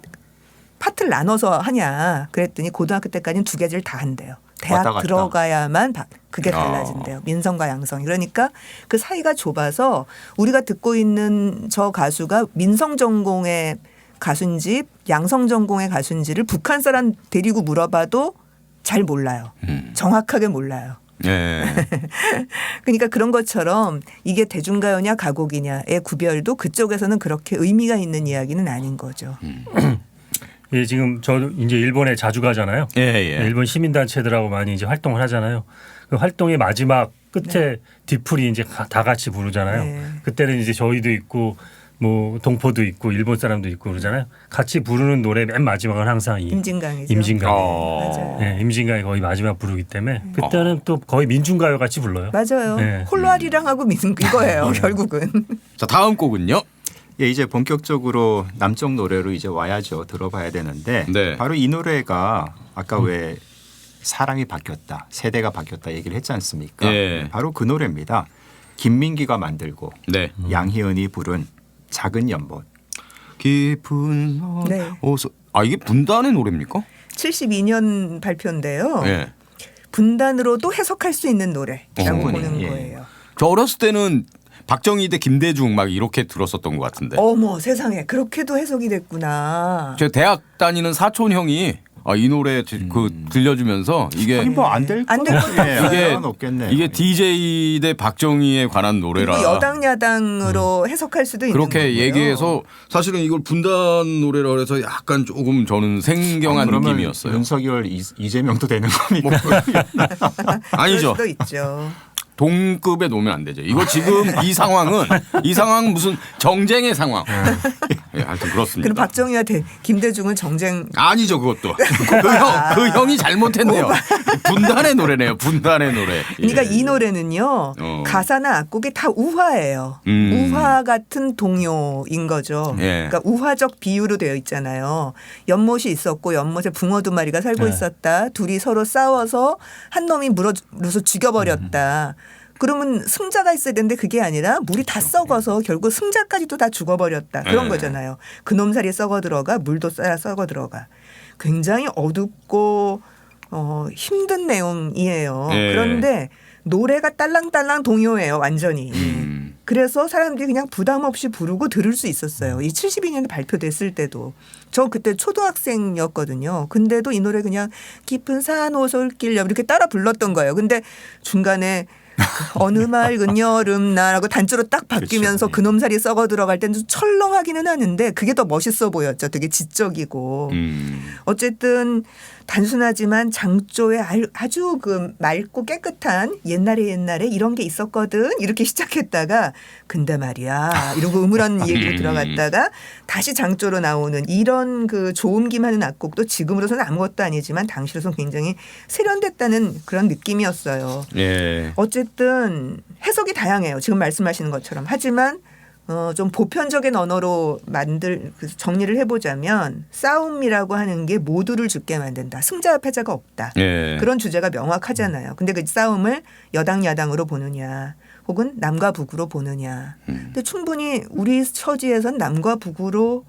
C: 파트를 나눠서 하냐 그랬더니 고등학교 때까지는 두 개를 다 한대요.
D: 왔다
C: 대학
D: 갔다.
C: 들어가야만 그게 달라진대요. 민성과 양성. 그러니까 그 사이가 좁아서 우리가 듣고 있는 저 가수가 민성 전공의 가수인지 양성 전공의 가수인지를 북한 사람 데리고 물어봐도 잘 몰라요. 정확하게 몰라요.
A: 예.
C: 그러니까 그런 것처럼 이게 대중가요냐 가곡이냐의 구별도 그쪽에서는 그렇게 의미가 있는 이야기는 아닌 거죠.
B: 예, 지금 저 이제 일본에 자주 가잖아요.
A: 예, 예.
B: 일본 시민단체들하고 많이 이제 활동을 하잖아요. 그 활동의 마지막 끝에 뒤풀이 이제 다 같이 부르잖아요.
C: 네.
B: 그때는 이제 저희도 있고 뭐 동포도 있고 일본 사람도 있고 그러잖아요. 같이 부르는 노래 맨 마지막은 항상
C: 임진강이죠.
B: 임진강.
C: 맞아요.
B: 예, 임진강이 거의 마지막 부르기 때문에 그때는 또 거의 민중가요 같이 불러요.
C: 맞아요.
B: 네.
C: 홀로아리랑하고 이거예요. 결국은.
A: 자 다음 곡은요.
D: 예, 이제 본격적으로 남쪽 노래로 이제 와야죠. 들어봐야 되는데
A: 네.
D: 바로 이 노래가 아까 왜 사람이 바뀌었다, 세대가 바뀌었다 얘기를 했지 않습니까?
A: 예.
D: 바로 그 노래입니다. 김민기가 만들고
A: 네.
D: 양희은이 부른 작은 연못.
A: 깊은
C: 네.
A: 어서 이게 분단의 노래입니까?
C: 72년 발표인데요.
A: 예.
C: 분단으로도 해석할 수 있는 노래라고
D: 충분히,
C: 보는
D: 예.
C: 거예요.
A: 저 어렸을 때는 박정희 대 김대중 막 이렇게 들었었던 것 같은데.
C: 어머 세상에 그렇게도 해석이 됐구나.
A: 제 대학 다니는 사촌 형이 이 노래 그 들려주면서 이게
D: 뭐안될
C: 안될 것도
A: 이게
D: 없겠네요.
A: 이게 DJ 대 박정희에 관한 노래라.
C: 그리고 여당 야당으로 해석할 수도 있는
A: 그렇게
C: 거고요.
A: 얘기해서 사실은 이걸 분단 노래라 그래서 약간 조금 저는 생경한
D: 그러면
A: 느낌이었어요.
D: 윤석열, 이재명도 되는 겁니까?
A: 아니죠.
C: 그럴 수도 있죠.
A: 동급에 놓으면 안 되죠. 이거 지금 이 상황은 무슨 정쟁의 상황. 예, 하여튼 그렇습니다.
C: 그럼 박정희와 김대중은 정쟁
A: 아니죠, 그것도. 그 형이 잘못했네요. 분단의 노래네요. 분단의 노래.
C: 그러니까
A: 예.
C: 이 노래는요 가사나 악곡이 다 우화예요. 우화 같은 동요인 거죠.
A: 예.
C: 그러니까 우화적 비유로 되어 있잖아요. 연못이 있었고 연못에 붕어 두 마리가 살고 있었다. 둘이 서로 싸워서 한 놈이 물어서 죽여버렸다. 그러면 승자가 있어야 되는데 그게 아니라 물이 다 썩어서 결국 승자까지도 다 죽어버렸다. 그런
A: 네.
C: 거잖아요. 그놈 살이 썩어 들어가 물도 썩어 들어가. 굉장히 어둡고 힘든 내용이에요.
A: 네.
C: 그런데 노래가 딸랑딸랑 동요예요. 완전히. 그래서 사람들이 그냥 부담 없이 부르고 들을 수 있었어요. 이 72년에 발표됐을 때도. 저 그때 초등학생이었거든요. 근데도 이 노래 그냥 깊은 산 오솔길 이렇게 따라 불렀던 거예요. 근데 중간에 어느 맑은 여름날하고 단조로 딱 바뀌면서
D: 그렇죠.
C: 그놈살이 썩어 들어갈 때는 좀 철렁하기는 하는데 그게 더 멋있어 보였죠. 되게 지적이고. 어쨌든 단순하지만 장조에 아주 그 맑고 깨끗한 옛날에 이런 게 있었거든 이렇게 시작했다가 근데 말이야 이러고 음울한 얘기로 들어갔다가 다시 장조로 나오는 이런 그 조음김하는 악곡도 지금으로서는 아무것도 아니지만 당시로서는 굉장히 세련됐다는 그런 느낌이었어요.
A: 예.
C: 어쨌든 해석이 다양해요. 지금 말씀하시는 것처럼. 하지만 좀 보편적인 언어로 정리를 해보자면 싸움이라고 하는 게 모두를 죽게 만든다. 승자와 패자가 없다.
A: 예.
C: 그런 주제가 명확하잖아요. 근데 그 싸움을 여당 야당으로 보느냐 혹은 남과 북으로 보느냐. 근데 충분히 우리 처지에선 남과 북으로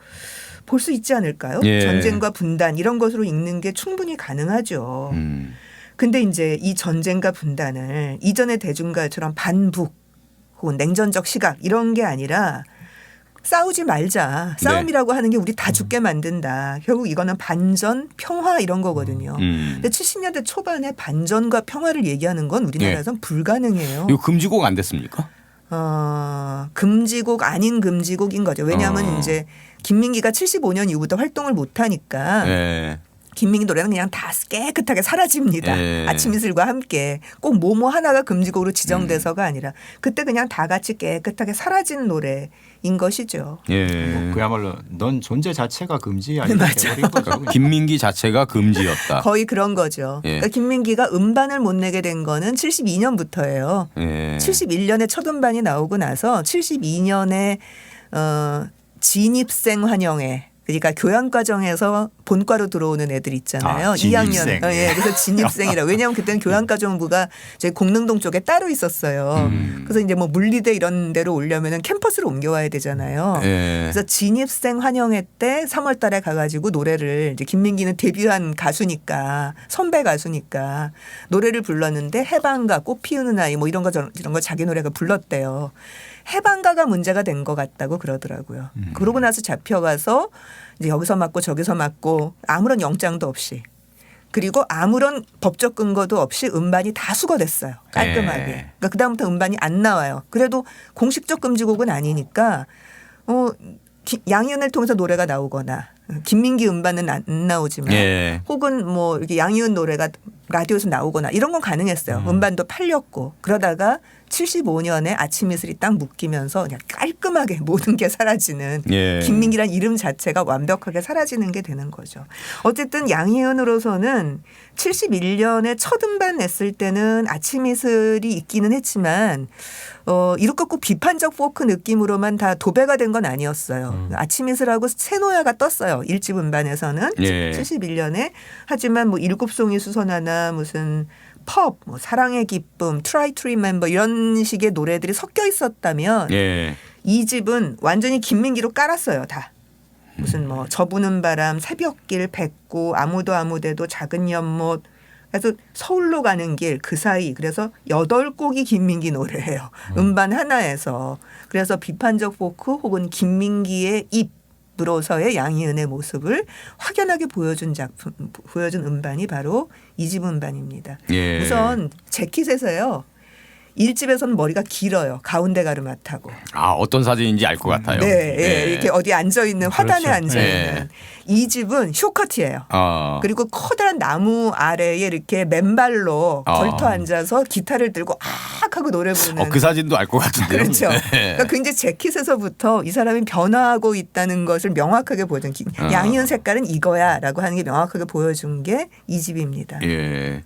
C: 볼 수 있지 않을까요?
A: 예.
C: 전쟁과 분단 이런 것으로 읽는 게 충분히 가능하죠. 근데 이제 이 전쟁과 분단을 이전의 대중가요처럼 반북 혹은 냉전적 시각 이런 게 아니라 싸우지 말자. 싸움이라고 하는 게 우리 다 죽게 만든다. 결국 이거는 반전, 평화 이런 거거든요. 근데 70년대 초반에 반전과 평화를 얘기하는 건 우리나라에선 불가능해요.
A: 이거 금지곡 안 됐습니까?
C: 금지곡 아닌 금지곡인 거죠. 왜냐하면 이제 김민기가 75년 이후부터 활동을 못 하니까
A: 예.
C: 김민기 노래는 그냥 다 깨끗하게 사라집니다.
A: 예.
C: 아침 이슬과 함께 꼭 뭐뭐 하나가 금지곡으로 지정돼서가 아니라 그때 그냥 다 같이 깨끗하게 사라진 노래인 것이죠.
A: 예.
D: 그야말로 넌 존재 자체가 금지 아니면
C: 맞아요.
D: 돼버린 거죠. 그냥.
A: 김민기 자체가 금지였다.
C: 거의 그런 거죠.
A: 예.
C: 그러니까 김민기가 음반을 못 내게 된 거는 72년부터예요.
A: 예.
C: 71년에 첫 음반이 나오고 나서 72년에 진입생 환영회 그러니까 교양과정에서 본과로 들어오는 애들 있잖아요.
D: 아,
C: 2학년.
D: 진입생.
C: 예, 그래서 진입생이라. 왜냐하면 그때는 교양과정부가 저희 공릉동 쪽에 따로 있었어요. 그래서 이제 뭐 물리대 이런 데로 오려면은 캠퍼스로 옮겨와야 되잖아요.
A: 예.
C: 그래서 진입생 환영회 때 3월 달에 가가지고 노래를 이제 김민기는 데뷔한 가수니까 선배 가수니까 노래를 불렀는데 해방가 꽃 피우는 아이 뭐 이런 거 자기 노래가 불렀대요. 해방가가 문제가 된 것 같다고 그러더라고요. 그러고 나서 잡혀가서 이제 여기서 맞고 저기서 맞고 아무런 영장도 없이 그리고 아무런 법적 근거도 없이 음반이 다 수거됐어요. 깔끔하게.
A: 네.
C: 그러니까 그다음부터 음반이 안 나와요. 그래도 공식적 금지곡은 아니니까 양희은을 통해서 노래가 나오거나 김민기 음반은 안 나오지만
A: 예.
C: 혹은 뭐 이렇게 양희은 노래가 라디오에서 나오거나 이런 건 가능했어요. 음반도 팔렸고 그러다가 75년에 아침 이슬이 딱 묶이면서 그냥 깔끔하게 모든 게 사라지는
A: 예.
C: 김민기란 이름 자체가 완벽하게 사라지는 게 되는 거죠. 어쨌든 양희은으로서는 71년에 첫 음반 냈을 때는 아침 이슬이 있기는 했지만 이렇게 꼭 비판적 포크 느낌으로만 다 도배가 된 건 아니었어요. 아침 이슬하고 새노야가 떴어요. 1집 음반에서는
A: 예.
C: 71년에. 하지만 뭐 일곱송이 수선화나 무슨 펍, 뭐 사랑의 기쁨, Try to Remember 이런 식의 노래들이 섞여 있었다면
A: 예.
C: 이 집은 완전히 김민기로 깔았어요. 다. 무슨 뭐 저부는 바람, 새벽길, 백구, 아무도 아무데도, 작은 연못. 그래서 서울로 가는 길 그 사이 그래서 8곡이 김민기 노래예요. 음반 하나에서. 그래서 비판적 포크 혹은 김민기의 입으로서의 양희은의 모습을 확연하게 보여준 음반이 바로 이 집 음반입니다.
A: 예.
C: 우선 재킷에서요. 1집에서는 머리가 길어요. 가운데 가르마타고.
A: 아, 어떤 사진인지 알 것 같아요.
C: 네, 예. 이렇게 어디 앉아 있는 화단에
B: 그렇죠.
C: 앉아 있는.
A: 예.
C: 이 집은 쇼커트예요. 그리고 커다란 나무 아래에 이렇게 맨발로 걸터 앉아서 기타를 들고 악 하고 노래 부르는.
A: 그 사진도 알 것 같은데요.
C: 그렇죠.
A: 네.
C: 그러니까 굉장히 재킷에서부터 이 사람이 변화하고 있다는 것을 명확하게 보여준 양희은 색깔은 이거야라고 하는 게 명확하게 보여준 게 이 집입니다.
A: 예.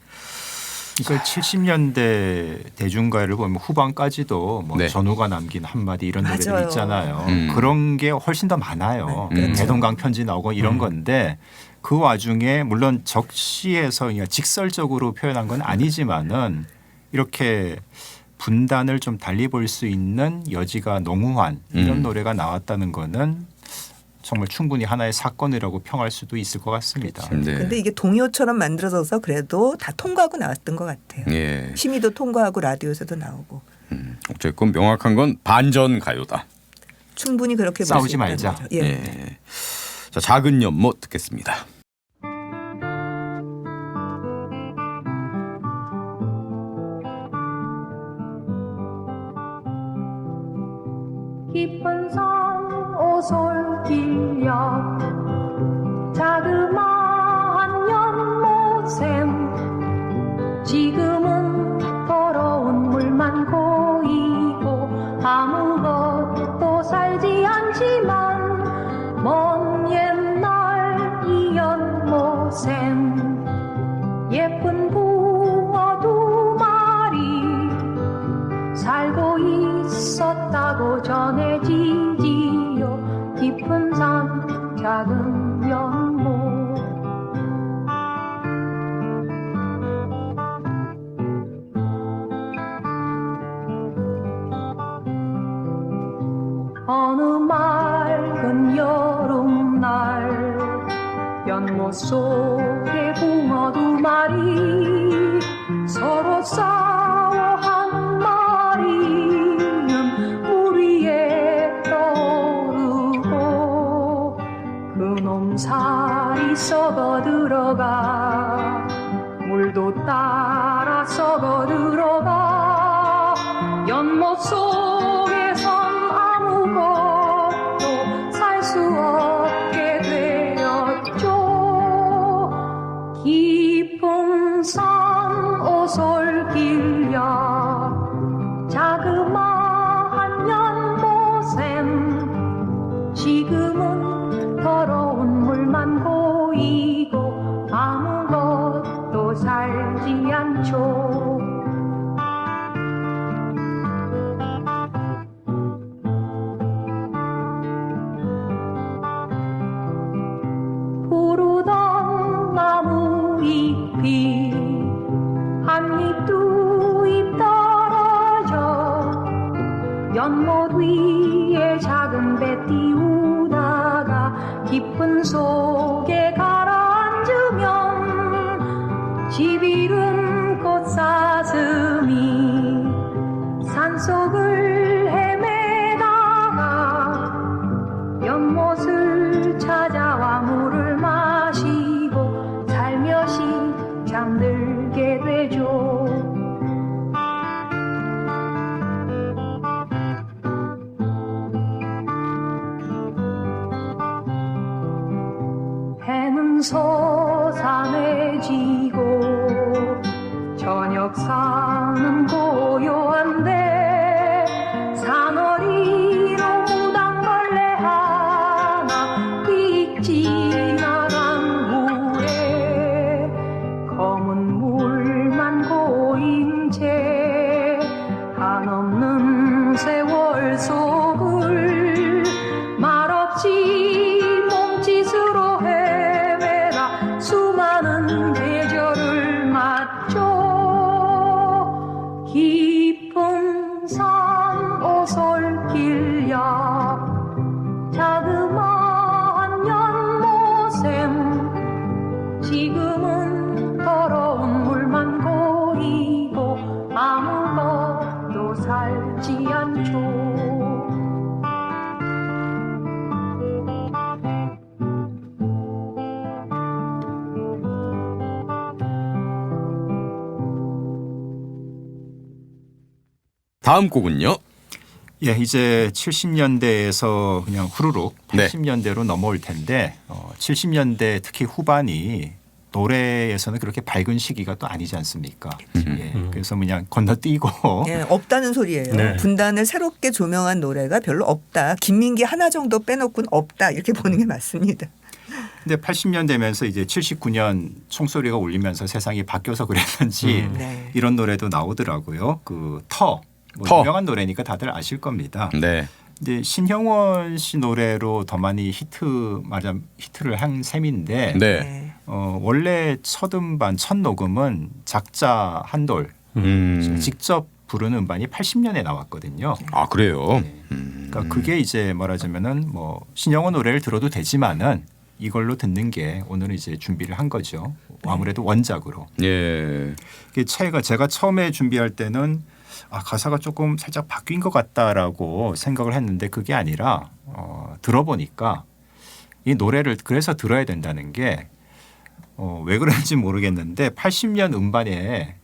D: 그러니까 70년대 대중가요를 보면 후반까지도 뭐
A: 네.
D: 전후가 남긴 한마디 이런
C: 맞아요.
D: 노래들 있잖아요.
A: 음.
D: 그런 게 훨씬 더 많아요.
C: 그렇죠.
D: 대동강 편지 나오고 이런 건데 그 와중에 물론 적시에서 그냥 직설적으로 표현한 건 아니지만은 이렇게 분단을 좀 달리 볼 수 있는 여지가 농후한 이런 노래가 나왔다는 거는 정말 충분히 하나의 사건이라고 평할 수도 있을 것 같습니다.
A: 네.
C: 근데 이게 동요처럼 만들어져서 그래도 다 통과하고 나왔던 것 같아요.
A: 예.
C: 심의도 통과하고 라디오에서도 나오고.
A: 어쨌건 명확한 건 반전 가요다.
C: 충분히 그렇게 볼 수
D: 싸우지
C: 있다는
D: 말자.
C: 거죠. 예.
A: 예. 자, 작은 연못 듣겠습니다.
E: 깊은 산 오솔길 옆 자그마한 연못샘 지금은 더러운 물만 고이고 아무것도 살지 않지만 먼 옛날 이 연못샘 예쁜 붕어 2마리 살고 있었다고 전해지지요. 깊은 산 작은 연못 어느 맑은 여름날 연못 속에 붕어 2마리 서로 싸워 한 마리는 물 위에 떠오르고 그놈 살이 썩어 들어가 물도 따라 썩어 들어가 연못 속에선 아무것도 살 수 없게 되었죠. 깊은 산 오솔길 옆 자그마한 연못샘 지금은 더러운 물만 고이고 아무것도 살지 않죠. 푸르던 나무 잎이 한 잎 두 잎 떨어져 연못 위에 작은 배 띄우다가 깊은 속에 가라앉으면 집 이름 꽃사슴이 산속을 헤매다가 연못을 찾아와 물을 마시고 살며시 잠들게 되죠. 지금은 더러운 물만 고이고 아무것도 살지 않죠.
A: 다음 곡은요?
D: 예, 이제 70년대에서 그냥 후루룩
A: 네.
D: 80년대로 넘어올 텐데 70년대 특히 후반이 노래에서는 그렇게 밝은 시기가 또 아니지 않습니까? 예, 그래서 그냥 건너뛰고
C: 예, 없다는 소리예요.
B: 네.
C: 분단을 새롭게 조명한 노래가 별로 없다. 김민기 하나 정도 빼놓고는 없다. 이렇게 보는 게 맞습니다.
D: 근데 80년 되면서 이제 79년 총소리가 울리면서 세상이 바뀌어서 그랬는지
C: 네.
D: 이런 노래도 나오더라고요. 그 뭐
A: 터.
D: 유명한 노래니까 다들 아실 겁니다.
A: 네.
D: 이제 신형원 씨 노래로 더 많이 히트를 한 셈인데
A: 네.
C: 네.
D: 원래 첫 음반 첫 녹음은 작자 한돌 직접 부르는 음반이 80년에 나왔거든요.
A: 아 그래요.
D: 그러니까 그게 이제 말하자면은 뭐 신영원 노래를 들어도 되지만은 이걸로 듣는 게 오늘은 이제 준비를 한 거죠. 아무래도 원작으로.
A: 예.
D: 제가 처음에 준비할 때는 가사가 조금 살짝 바뀐 것 같다라고 생각을 했는데 그게 아니라 들어보니까 이 노래를 그래서 들어야 된다는 게 왜 그런지 모르겠는데 80년 음반에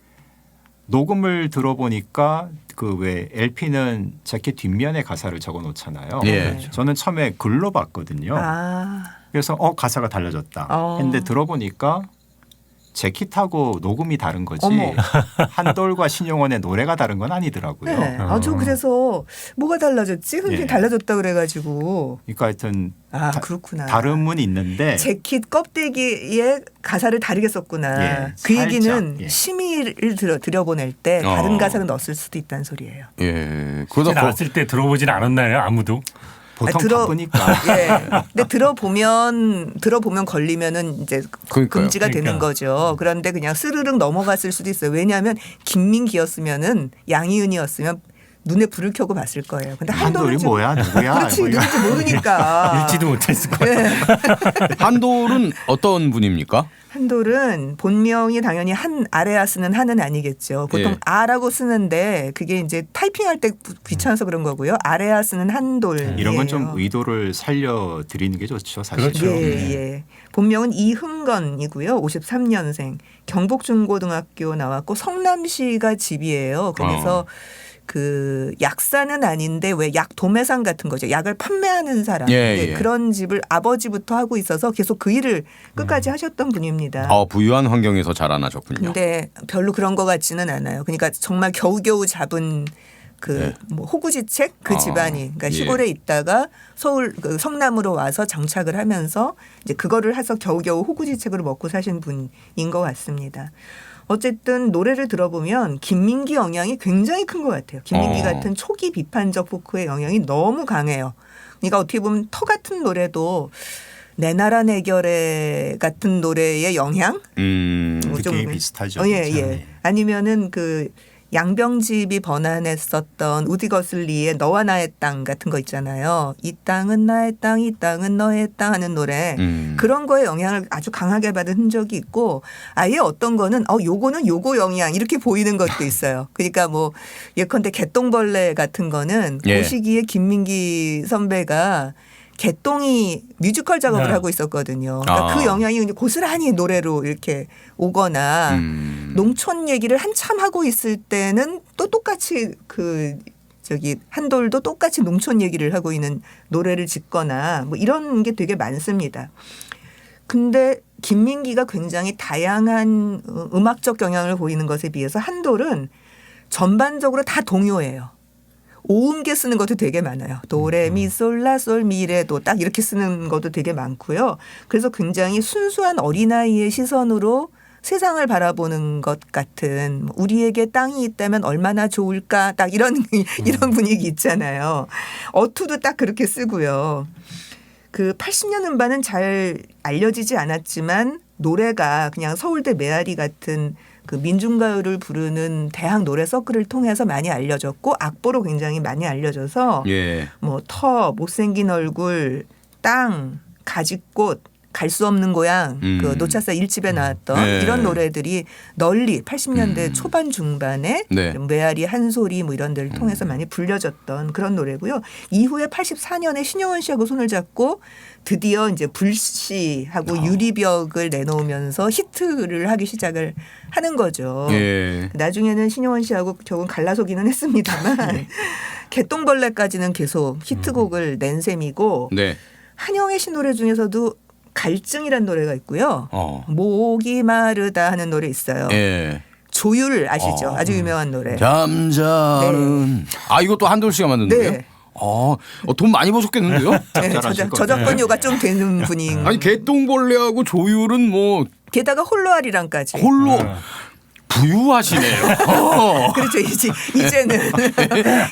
D: 녹음을 들어보니까 그 왜 LP는 자켓 뒷면에 가사를 적어 놓잖아요.
A: 예.
D: 저는 처음에 글로 봤거든요.
C: 아,
D: 그래서 가사가 달라졌다
C: 어.
D: 했는데 들어보니까 재킷하고 녹음이 다른 거지
C: 어머.
D: 한돌과 신용원의 노래가 다른 건 아니더라고요.
C: 네. 저 그래서 뭐가 달라졌지? 흔히
D: 예.
C: 달라졌다 그래가지고.
D: 그러니까 하여튼
C: 그렇구나.
D: 다름은 있는데
C: 재킷 껍데기에 가사를 다르게 썼구나.
D: 예,
C: 그
D: 살짝,
C: 얘기는
D: 예.
C: 심의를 들여보낼 때 다른 가사를 넣었을 수도 있다는 소리예요.
A: 예. 그러다
B: 나왔을 때 들어보진 않았나요? 아무도?
D: 보통 바쁘니까
C: 예. 근데 들어보면 걸리면은 이제
A: 그러니까요.
C: 금지가 되는
B: 그러니까.
C: 거죠. 그런데 그냥 스르륵 넘어갔을 수도 있어요. 왜냐하면 김민기였으면은 양희은이었으면 눈에 불을 켜고 봤을 거예요. 근데
D: 한돌이
C: 한돌은
D: 뭐야 누구야?
C: 그렇지
D: 뭐 이런.
C: 누군지 모르니까.
B: 읽지도 못했을 거예요.
C: 네.
A: 한돌은 어떤 분입니까?
C: 한돌은 본명이 당연히 아래아 쓰는 한은 아니겠죠. 보통
A: 예.
C: 아라고 쓰는데 그게 이제 타이핑할 때 귀찮아서 그런 거고요. 아래아 쓰는 한돌.
D: 이런 건 좀 의도를 살려드리는 게 좋죠 사실.
B: 그렇죠.
C: 예, 예. 본명은 이흥건이고요. 53년생. 경북중고등학교 나왔고 성남시가 집이에요. 그래서 그 약사는 아닌데 왜 약 도매상 같은 거죠. 약을 판매하는 사람.
A: 예.
C: 그런 집을 아버지부터 하고 있어서 계속 그 일을 끝까지 하셨던 분입니다.
A: 부유한 환경에서 자라나셨군요.
C: 근데 별로 그런 것 같지는 않아요. 그러니까 정말 겨우겨우 잡은 뭐 호구지책 그 집안이 그러니까
A: 예.
C: 시골에 있다가 서울 성남으로 와서 정착을 하면서 이제 그거를 해서 겨우겨우 호구지책으로 먹고 사신 분인 것 같습니다. 어쨌든 노래를 들어보면 김민기 영향이 굉장히 큰 것 같아요. 김민기 같은 초기 비판적 포크의 영향이 너무 강해요. 그러니까 어떻게 보면 터 같은 노래도 내 나라 내 결에 같은 노래의 영향?
D: 느낌이 비슷하죠.
C: 예,
D: 진짜.
C: 예. 아니면은 그 양병집이 번안했었던 우디 거슬리의 너와 나의 땅 같은 거 있잖아요. 이 땅은 나의 땅, 이 땅은 너의 땅 하는 노래. 그런 거에 영향을 아주 강하게 받은 흔적이 있고 아예 어떤 거는 요거는 요거 영향 이렇게 보이는 것도 있어요. 그러니까 뭐 예컨대 개똥벌레 같은 거는
A: 예.
C: 그 시기에 김민기 선배가 개똥이 뮤지컬 작업을
B: 네.
C: 하고 있었거든요. 그러니까
A: 아.
C: 그 영향이 이제 고스란히 노래로 이렇게 오거나 농촌 얘기를 한참 하고 있을 때는 또 똑같이 한돌도 똑같이 농촌 얘기를 하고 있는 노래를 짓거나 뭐 이런 게 되게 많습니다. 근데 김민기가 굉장히 다양한 음악적 영향을 보이는 것에 비해서 한돌은 전반적으로 다 동요예요. 오음계 쓰는 것도 되게 많아요. 도레미솔라솔 미레도 딱 이렇게 쓰는 것도 되게 많고요. 그래서 굉장히 순수한 어린아이의 시선으로 세상을 바라보는 것 같은 우리에게 땅이 있다면 얼마나 좋을까 딱 이런 분위기 있잖아요. 어투도 딱 그렇게 쓰고요. 그 80년 음반은 잘 알려지지 않았지만 노래가 그냥 서울대 메아리 같은 그 민중가요를 부르는 대학 노래 서클을 통해서 많이 알려졌고 악보로 굉장히 많이 알려져서
A: 예.
C: 뭐 터, 못생긴 얼굴, 땅, 가지꽃 갈 수 없는 고향, 그 노차사 1집에 나왔던
A: 네.
C: 이런 노래들이 널리 80년대 초반 중반에
A: 네.
C: 메아리 한 소리 뭐 이런 데를 통해서 많이 불려졌던 그런 노래고요. 이후에 84년에 신영원 씨하고 손을 잡고 드디어 이제 불씨하고 유리벽을 내놓으면서 히트를 하기 시작을 하는 거죠.
A: 예.
C: 나중에는 신영원 씨하고 조금 갈라서기는 했습니다만 개똥벌레까지는 계속 히트곡을 낸 셈이고
A: 네.
C: 한영애 씨 노래 중에서도 갈증이라는 노래가 있고요. 목이 마르다 하는 노래 있어요.
A: 예.
C: 조율 아시죠? 아주 유명한 노래.
A: 잠자는 아 이것도 한돌 씨가 만든
C: 네.
A: 노래요? 돈 많이 버셨겠는데요?
C: 네, 저작권료가 좀 되는 분인.
A: 아니 개똥벌레하고 조율은 뭐
C: 게다가 홀로아리랑까지.
A: 홀로 부유하시네요.
C: 그렇죠. 이제는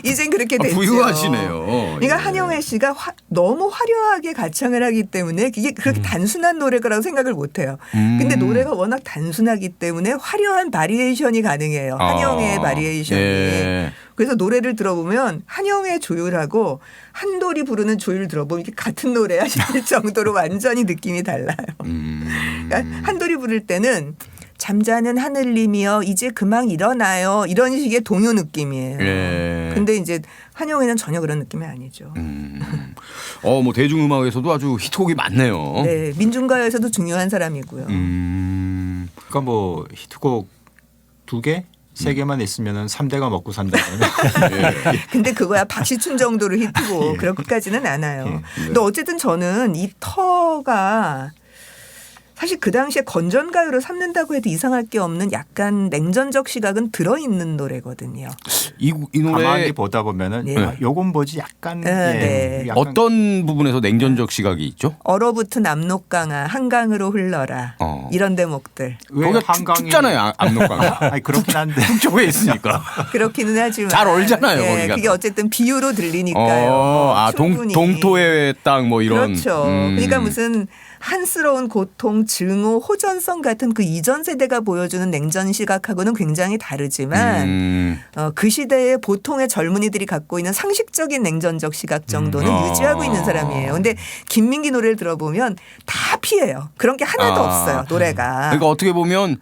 C: 이젠 그렇게 됐죠.
A: 부유하시네요.
C: 그러니까 한영애 씨가 너무 화려하게 가창을 하기 때문에 이게 그렇게 단순한 노래 거라고 생각을 못 해요. 근데 노래가 워낙 단순하기 때문에 화려한 바리에이션이 가능해요. 한영애의 바리에이션이.
A: 예.
C: 그래서 노래를 들어보면 한영애 조율하고 한돌이 부르는 조율 들어보면 이게 같은 노래야 싶을 정도로 완전히 느낌이 달라요. 그러니까 한돌이 부를 때는 잠자는 하늘님이여 이제 그만 일어나요 이런 식의 동요 느낌이에요.
A: 예.
C: 근데 이제 한영애는 전혀 그런 느낌이 아니죠.
A: 뭐 대중음악에서도 아주 히트곡이 많네요.
C: 네, 민중가요에서도 중요한 사람이고요.
D: 그러니까 뭐 히트곡 2개? 3개만 있으면은 3대가 먹고 산다.
C: 근데 그거야 박시춘 정도로 히트고 그렇게까지는 않아요. 근데 어쨌든 저는 이 터가 사실 그 당시에 건전가요로 삼는다고 해도 이상할 게 없는 약간 냉전적 시각은 들어있는 노래거든요.
A: 이 노래
D: 가만히 보다 보면은
C: 네.
D: 요건 뭐지 약간,
C: 네.
D: 약간
A: 어떤 부분에서 냉전적 시각이 있죠?
C: 얼어붙은 압록강아 한강으로 흘러라 이런 대목들.
D: 왜
A: 거기가 춥잖아요. 압록강.
D: 아니 그렇긴 한데
A: 북쪽에 있으니까.
C: 그렇기는 하지만
A: 잘 얼잖아요, 거기가.
C: 그게 어쨌든 비유로 들리니까요. 충분히.
A: 동토의 땅 뭐 이런.
C: 그렇죠. 그러니까 무슨 한스러운 고통, 증오, 호전성 같은 그 이전 세대가 보여주는 냉전 시각하고는 굉장히 다르지만 그 시대의 보통의 젊은이들이 갖고 있는 상식적인 냉전적 시각 정도는 유지하고 있는 사람이에요. 근데 김민기 노래를 들어보면 다 피해요. 그런 게 하나도 없어요. 노래가.
A: 그러니까 어떻게 보면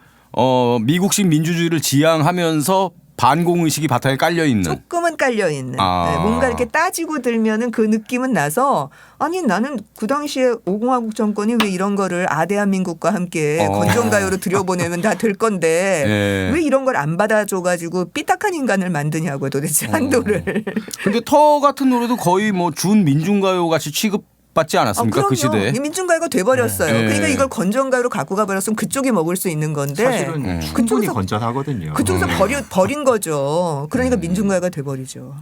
A: 미국식 민주주의를 지향하면서 반공의식이 바탕에 깔려 있는.
C: 조금은 깔려 있는. 뭔가 이렇게 따지고 들면은 그 느낌은 나서 아니 나는 그 당시에 5공화국 정권이 왜 이런 거를 대한민국과 함께 건전가요로 들여보내면 다 될 건데 왜 이런 걸 안 받아줘가지고 삐딱한 인간을 만드냐고 도대체 한도를.
A: 근데 터 같은 노래도 거의 뭐 준 민중가요 같이 취급받지 않았습니까? 그 시대에.
C: 민중가요가 돼버렸어요.
A: 네.
C: 그러니까 이걸 건전가요로 갖고 가버렸으면 그쪽이 먹을 수 있는 건데
D: 사실은 충분히
C: 그쪽에서-
D: 건전하거든요.
C: 그쪽에서 버린 거죠. 그러니까 민중가요가 돼버리죠.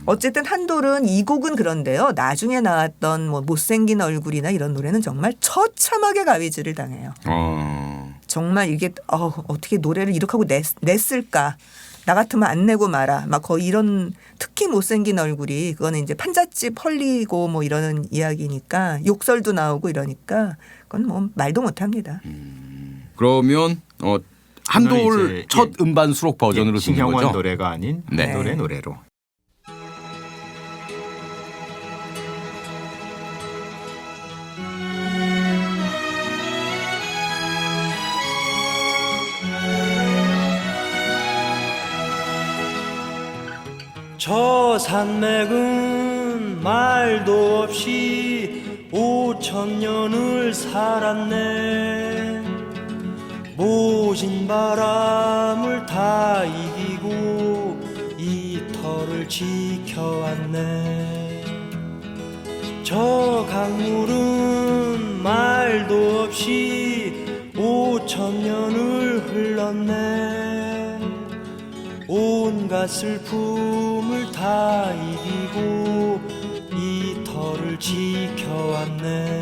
C: 어쨌든 한돌은 이 곡은 그런데요. 나중에 나왔던 뭐 못생긴 얼굴이나 이런 노래는 정말 처참하게 가위질을 당해요. 정말 이게 어떻게 노래를 이렇게 하고 냈을까. 나 같으면 안 내고 말아. 막 거의 이런 특히 못생긴 얼굴이 그거는 이제 판잣집 헐리고 뭐 이러는 이야기니까 욕설도 나오고 이러니까 그건 뭐 말도 못합니다.
A: 그러면 한돌
D: 이제
A: 첫 음반 수록 버전으로 듣는
D: 신형원
A: 거죠?
D: 노래가 아닌
A: 네.
D: 노래로.
F: 저 산맥은 말도 없이 5000년을 살았네. 모진 바람을 다 이기고 이 터를 지켜왔네. 저 강물은 말도 없이 5000년을 흘렀네. 온갖 슬픔을 다 이기고 이 터를 지켜왔네.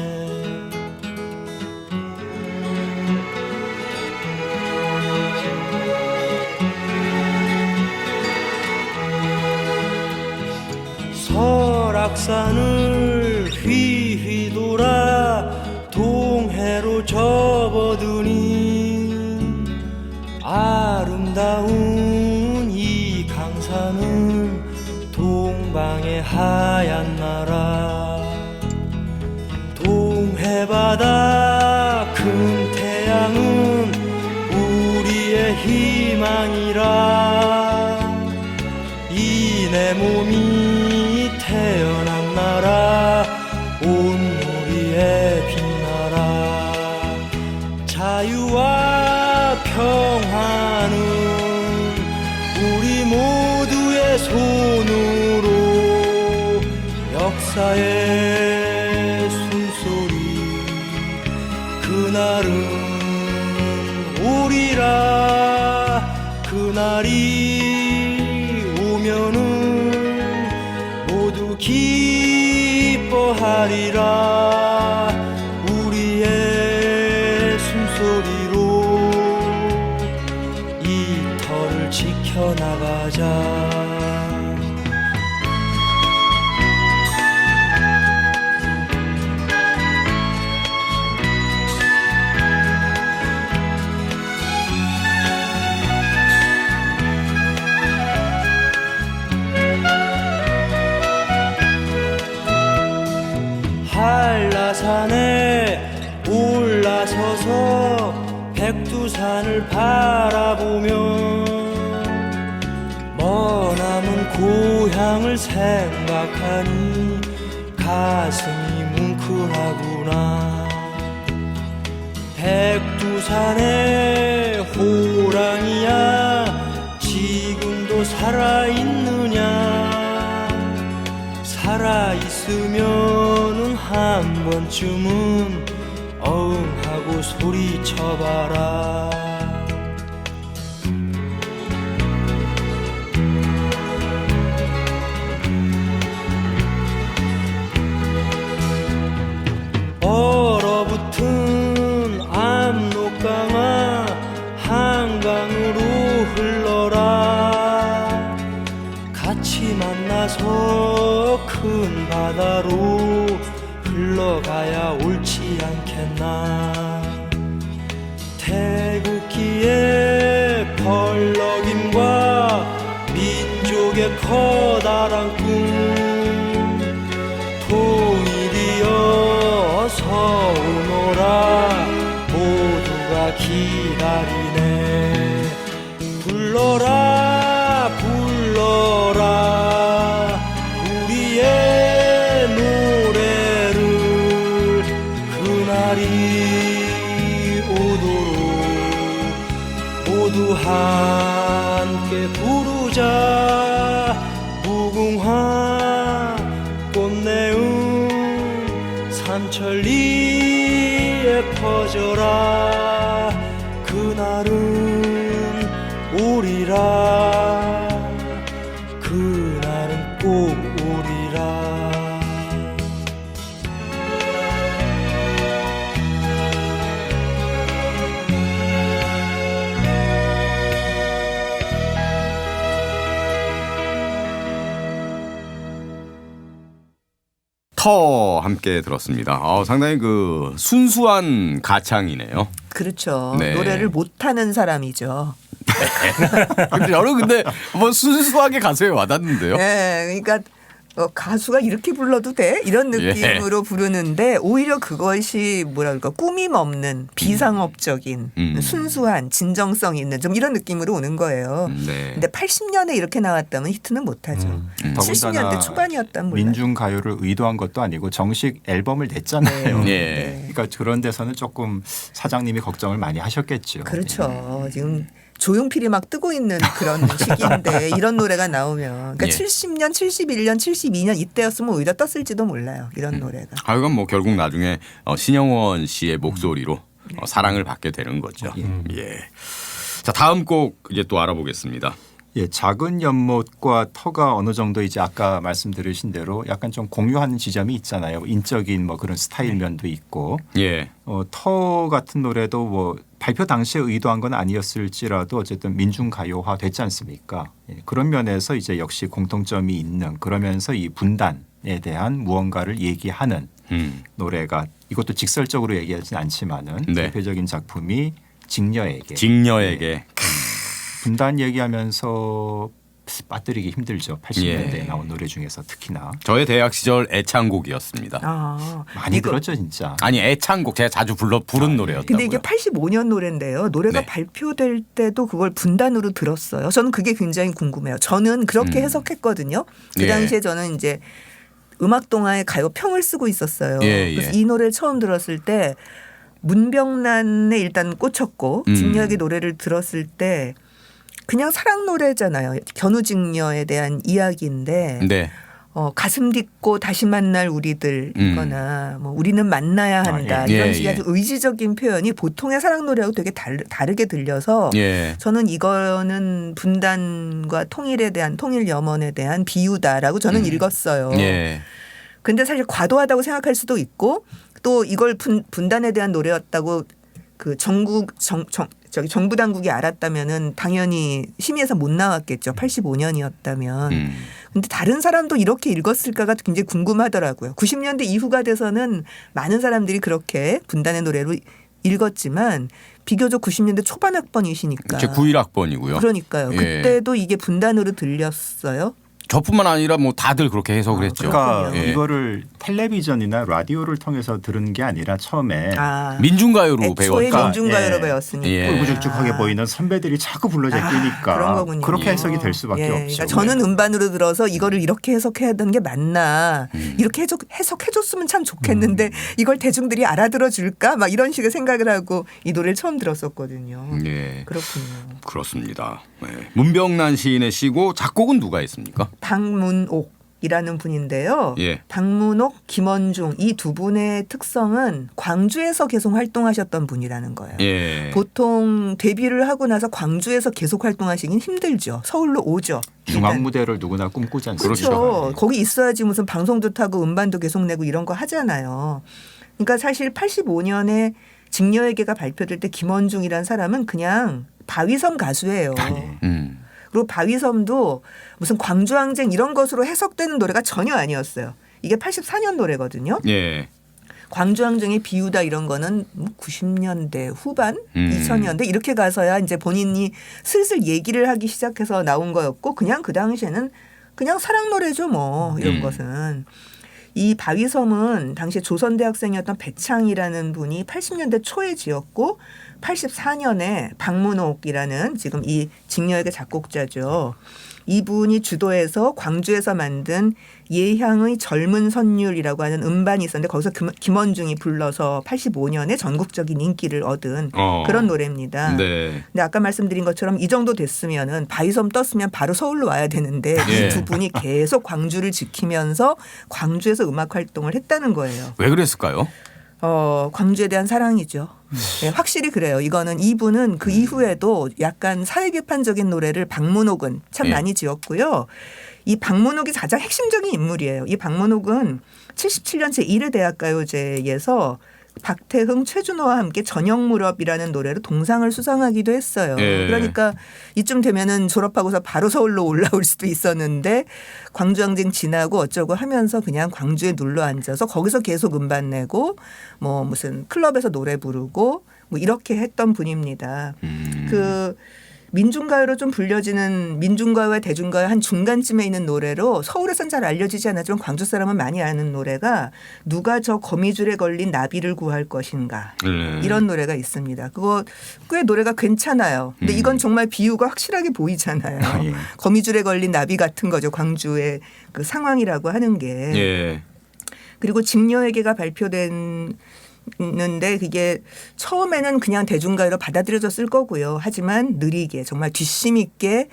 F: 설악산을 휘휘 돌아 동해로 접어드니 아름다운 이 강산은 동방의 하얀 나라. 큰 태양은 우리의 희망이라 이 내 몸이 태어난 나라 온누리에 빛나라 자유와 평화는 우리 모두의 손으로 역사의 숨소리 그날은 오리라 그날이 오면은 모두 기뻐하리라 우리의 숨소리로 이 터를 지켜나가자 한라산에 올라서서 백두산을 바라보며 머나먼 고향을 생각하니 가슴이 뭉클하구나 백두산의 호랑이야 지금도 살아있느냐 살아있으면은 한 번쯤은 어흥하고 소리쳐봐라 얼어붙은 압록강아 한강으로 흘러라 같이 만나서 큰 바다로 흘러가야 옳지 않겠나 태극기의 펄럭임과 민족의 커다란 꿈 통일이여 어서 오너라 모두가 기다리네 불러라 불러라 우리의 노래를 그날이 오도록 모두 함께 부르자 무궁화 꽃내음 삼천리에 퍼져라 그날은 오리라 그날은 꼭 오리라
A: 터 함께 들었습니다. 상당히 그 순수한 가창이네요.
C: 그렇죠.
A: 네.
C: 노래를 못하는 사람이죠.
A: 근데 저는 근데 한번 순수하게 가수에 와닿는데요.
C: 네, 그러니까 가수가 이렇게 불러도 돼? 이런 느낌으로 부르는데 오히려 그것이 뭐랄까 꾸밈 없는 비상업적인 순수한 진정성 있는 좀 이런 느낌으로 오는 거예요.
A: 네.
C: 근데 80년에 이렇게 나왔다면 히트는 못하죠. 70년대 초반이었다면 몰라요.
D: 민중가요를 의도한 것도 아니고 정식 앨범을 냈잖아요.
A: 네.
D: 그러니까 그런 데서는 조금 사장님이 걱정을 많이 하셨겠죠.
C: 그렇죠. 지금 조용필이 막 뜨고 있는 그런 시기인데 이런 노래가 나오면 그러니까
A: 예.
C: 70년, 71년, 72년 이때였으면 오히려 떴을지도 몰라요. 이런 노래가.
A: 하여간 뭐 결국 나중에 신영원 씨의 목소리로 사랑을 받게 되는 거죠. 예. 자, 다음 곡 이제 또 알아보겠습니다.
D: 예, 작은 연못과 터가 어느 정도 이제 아까 말씀 들으신 대로 약간 좀 공유하는 지점이 있잖아요. 인적인 뭐 그런 스타일 면도 있고.
A: 예.
D: 터 같은 노래도 뭐 발표 당시에 의도한 건 아니었을지라도 어쨌든 민중가요화 됐지 않습니까? 예, 그런 면에서 이제 역시 공통점이 있는 그러면서 이 분단에 대한 무언가를 얘기하는 노래가 이것도 직설적으로 얘기하지는 않지만은
A: 네.
D: 대표적인 작품이 직녀에게.
A: 직녀에게.
D: 분단 얘기하면서 빠뜨리기 힘들죠. 80년대에
A: 예.
D: 나온 노래 중에서 특히나
A: 저의 대학 시절 애창곡이었습니다.
C: 아,
D: 많이
C: 이거-
D: 들었죠 진짜.
A: 아니 애창곡 제가 자주 부른 노래였다고요.
C: 근데 이게 85년 노래인데요. 노래가
A: 네.
C: 발표될 때도 그걸 분단으로 들었어요. 저는 그게 굉장히 궁금해요. 저는 그렇게 해석했거든요. 그
A: 예.
C: 당시에 저는 이제 음악동화의 가요 평을 쓰고 있었어요.
A: 예,
C: 그래서
A: 예.
C: 이 노래를 처음 들었을 때 문병란에 일단 꽂혔고 직녀에게 노래를 들었을 때 그냥 사랑 노래잖아요. 견우직녀에 대한 이야기인데
A: 네.
C: 가슴 딛고 다시 만날 우리들이거나 뭐 우리는 만나야 한다
A: 예.
C: 이런
A: 예,
C: 식의
A: 예.
C: 아주 의지적인 표현이 보통의 사랑 노래하고 되게 다르게 들려서
A: 예.
C: 저는 이거는 분단과 통일에 대한 통일 염원에 대한 비유다라고 저는 읽었어요.
A: 예.
C: 근데 사실 과도하다고 생각할 수도 있고 또 이걸 분단에 대한 노래였다고 그 정부 당국이 알았다면은 당연히 심의에서 못 나왔겠죠. 85년이었다면. 근데 다른 사람도 이렇게 읽었을까가 굉장히 궁금하더라고요. 90년대 이후가 돼서는 많은 사람들이 그렇게 분단의 노래로 읽었지만 비교적 90년대 초반 학번이시니까.
A: 제 91학번이고요.
C: 그러니까요.
A: 예.
C: 그때도 이게 분단으로 들렸어요.
A: 저뿐만 아니라 뭐 다들 그렇게 해석을 했죠.
D: 그러니까
C: 그렇군요.
A: 예.
D: 이거를 텔레비전이나 라디오를 통해서 들은 게 아니라 처음에
A: 민중가요로
C: 애초에
A: 배웠다.
C: 민중가요로
D: 예.
C: 배웠으니까.
A: 예.
D: 울부죽죽하게 보이는 선배들이 자꾸 불러 제끼니까
C: 그런 거군요.
D: 그렇게 해석이 될 수밖에
C: 예,
D: 없죠.
C: 그러니까 저는 음반으로 들어서 이거를 이렇게 해석해야 되는 게 맞나. 이렇게 해석해줬으면 참 좋겠는데 이걸 대중들이 알아들어 줄까? 막 이런 식의 생각을 하고 이 노래를 처음 들었었거든요.
A: 예.
C: 그렇군요.
A: 그렇습니다. 예. 문병란 시인의 시고 작곡은 누가 했습니까?
C: 박문옥이라는 분인데요.
A: 예.
C: 박문옥, 김원중 이 두 분의 특성은 광주에서 계속 활동하셨던 분이라는 거예요.
A: 예.
C: 보통 데뷔를 하고 나서 광주에서 계속 활동하시긴 힘들죠. 서울로 오죠.
D: 중앙
C: 일단.
D: 무대를 누구나 꿈꾸지 않습니까?
C: 그렇죠. 거기 있어야지 무슨 방송도 타고 음반도 계속 내고 이런 거 하잖아요. 그러니까 사실 85년에 직녀에게가 발표될 때 김원중이라는 사람은 그냥 바위섬 가수예요. 그리고 바위섬도 무슨 광주항쟁 이런 것으로 해석되는 노래가 전혀 아니었어요. 이게 84년 노래거든요.
A: 예.
C: 광주항쟁의 비유다 이런 거는 90년대 후반, 2000년대 이렇게 가서야 이제 본인이 슬슬 얘기를 하기 시작해서 나온 거였고 그냥 그 당시에는 그냥 사랑 노래죠 뭐 이런 것은. 이 바위섬은 당시에 조선대학생이었던 배창이라는 분이 80년대 초에 지었고 84년에 박문옥이라는 지금 이 직녀에게 작곡자죠. 이분이 주도해서 광주에서 만든 예향의 젊은 선율이라고 하는 음반이 있었는데 거기서 김원중이 불러서 85년에 전국적인 인기를 얻은 그런 노래입니다.
A: 네.
C: 근데 아까 말씀드린 것처럼 이 정도 됐으면은 바위섬 떴으면 바로 서울로 와야 되는데
A: 예.
C: 이 두 분이 계속 광주를 지키면서 광주에서 음악 활동을 했다는 거예요.
A: 왜 그랬을까요?
C: 광주에 대한 사랑이죠. 네, 확실히 그래요. 이거는 이분은 그 이후에도 약간 사회 비판적인 노래를 박문옥은 참
A: 예.
C: 많이 지었고요. 이 박문옥이 가장 핵심적인 인물이에요. 이 박문옥은 77년 제1회 대학가요제에서 박태흥, 최준호와 함께 저녁무렵이라는 노래로 동상을 수상하기도 했어요.
A: 예.
C: 그러니까 이쯤 되면은 졸업하고서 바로 서울로 올라올 수도 있었는데 광주항쟁 지나고 어쩌고 하면서 그냥 광주에 눌러 앉아서 거기서 계속 음반 내고 뭐 무슨 클럽에서 노래 부르고 뭐 이렇게 했던 분입니다. 그 민중가요로 좀 불려지는 민중가요와 대중가요 한 중간쯤에 있는 노래로 서울에선 잘 알려지지 않았지만 광주 사람은 많이 아는 노래가 누가 저 거미줄에 걸린 나비를 구할 것인가 이런 노래가 있습니다. 그거 꽤 노래가 괜찮아요. 근데 이건 정말 비유가 확실하게 보이잖아요.
D: 예.
C: 거미줄에 걸린 나비 같은 거죠. 광주의 그 상황이라고 하는 게.
A: 예.
C: 그리고 직녀에게가 발표된 는데 그게 처음에는 그냥 대중가요로 받아들여졌을 거고요. 하지만 느리게 정말 뒷심 있게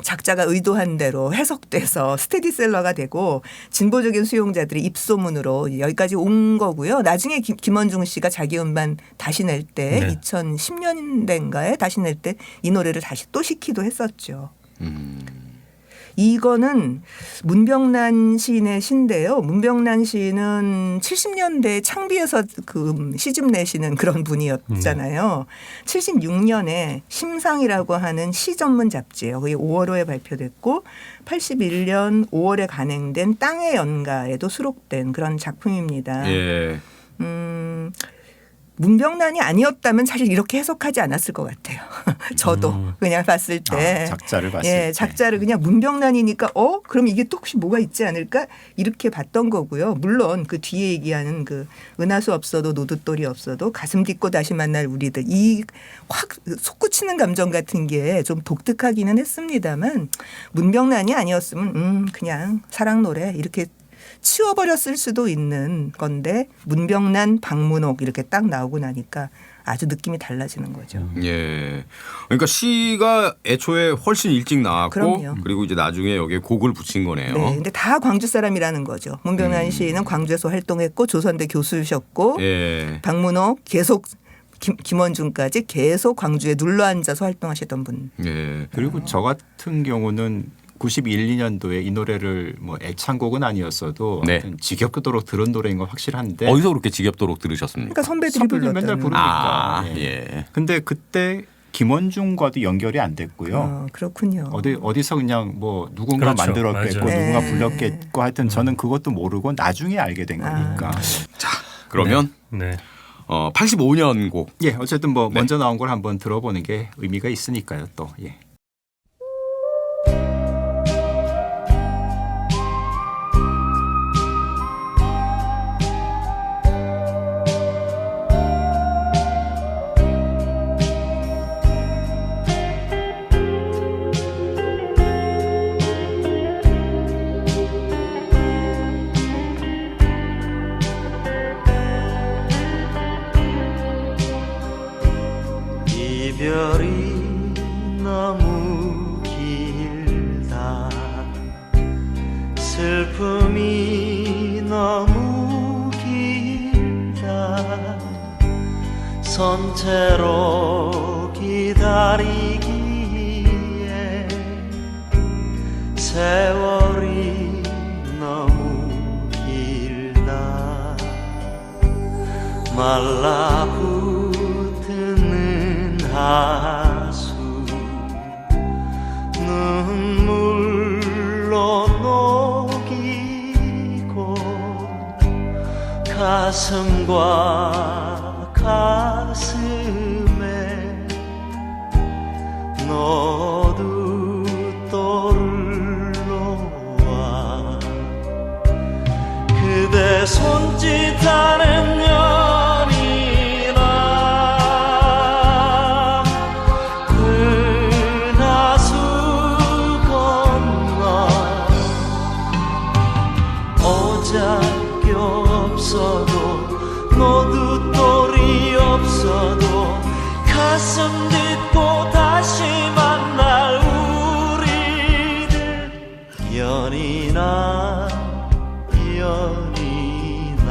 C: 작자가 의도한 대로 해석돼서 스테디셀러가 되고 진보적인 수용자들의 입소문으로 여기까지 온 거고요. 나중에 김원중 씨가 자기 음반 다시 낼 때
B: 네.
C: 2010년대인가에 다시 낼 때 이 노래를 다시 또 시키도 했었죠. 이거는 문병란 시인의 시인데요. 문병란 시인은 70년대 창비에서 그 시집 내시는 그런 분이었잖아요. 76년에 심상이라고 하는 시 전문 잡지예요. 그게 5월호에 발표됐고 81년 5월에 간행된 땅의 연가에도 수록된 그런 작품입니다.
A: 예.
C: 문병란이 아니었다면 사실 이렇게 해석하지 않았을 것 같아요. 저도 그냥 봤을 때
D: 작자를 봤을
C: 예,
D: 때.
C: 작자를 그냥 문병란이니까 그럼 이게 또 혹시 뭐가 있지 않을까 이렇게 봤던 거고요. 물론 그 뒤에 얘기하는 그 은하수 없어도 노두돌이 없어도 가슴 딛고 다시 만날 우리들 이 확 솟구치는 감정 같은 게 좀 독특하기는 했습니다만 문병란이 아니었으면 그냥 사랑 노래 이렇게 치워버렸을 수도 있는 건데 문병란 박문옥 이렇게 딱 나오고 나니까 아주 느낌이 달라지는 거죠.
A: 예. 그러니까 시가 애초에 훨씬 일찍 나왔고
C: 그럼요.
A: 그리고 이제 나중에 여기에 곡을 붙인 거네요.
C: 네, 근데 다 광주 사람이라는 거죠. 문병란 시인은 광주에서 활동했고 조선대 교수셨고
A: 예.
C: 박문옥 계속 김원중까지 계속 광주에 눌러 앉아서 활동하셨던 분.
A: 예.
D: 그리고 저 같은 경우는 91, 2년도에 이 노래를 뭐 애창곡은 아니었어도
A: 네.
D: 하여튼 지겹도록 들은 노래인 건 확실한데
A: 어디서 그렇게 지겹도록 들으셨습니까?
C: 그러니까 선배들이
D: 선배들 맨날
C: 불렀다는.
D: 부르니까.
A: 예.
D: 근데 그때 김원중과도 연결이 안 됐고요.
C: 그렇군요.
D: 어디서 그냥 뭐 누군가
B: 그렇죠.
D: 만들었겠고
B: 맞아요.
D: 누군가
C: 네.
D: 불렀겠고 하여튼 저는 그것도 모르고 나중에 알게 된 거니까.
A: 그러면
B: 네.
A: 85년 곡.
D: 예, 어쨌든 뭐
A: 네.
D: 먼저 나온 걸 한번 들어보는 게 의미가 있으니까요. 또 예.
F: 이별이 너무 길다 슬픔이 너무 길다 선체로 기다리기에 세월이 너무 길다 말라붙는 하수 눈물로 녹이고 가슴과 가슴에 노두돌을 놓아 그대 손짓하는 연이나 은하수 건너 오작교 없어도 노두돌이 없어도 가슴 딛고 다시 만날 우리들 연이나 연이나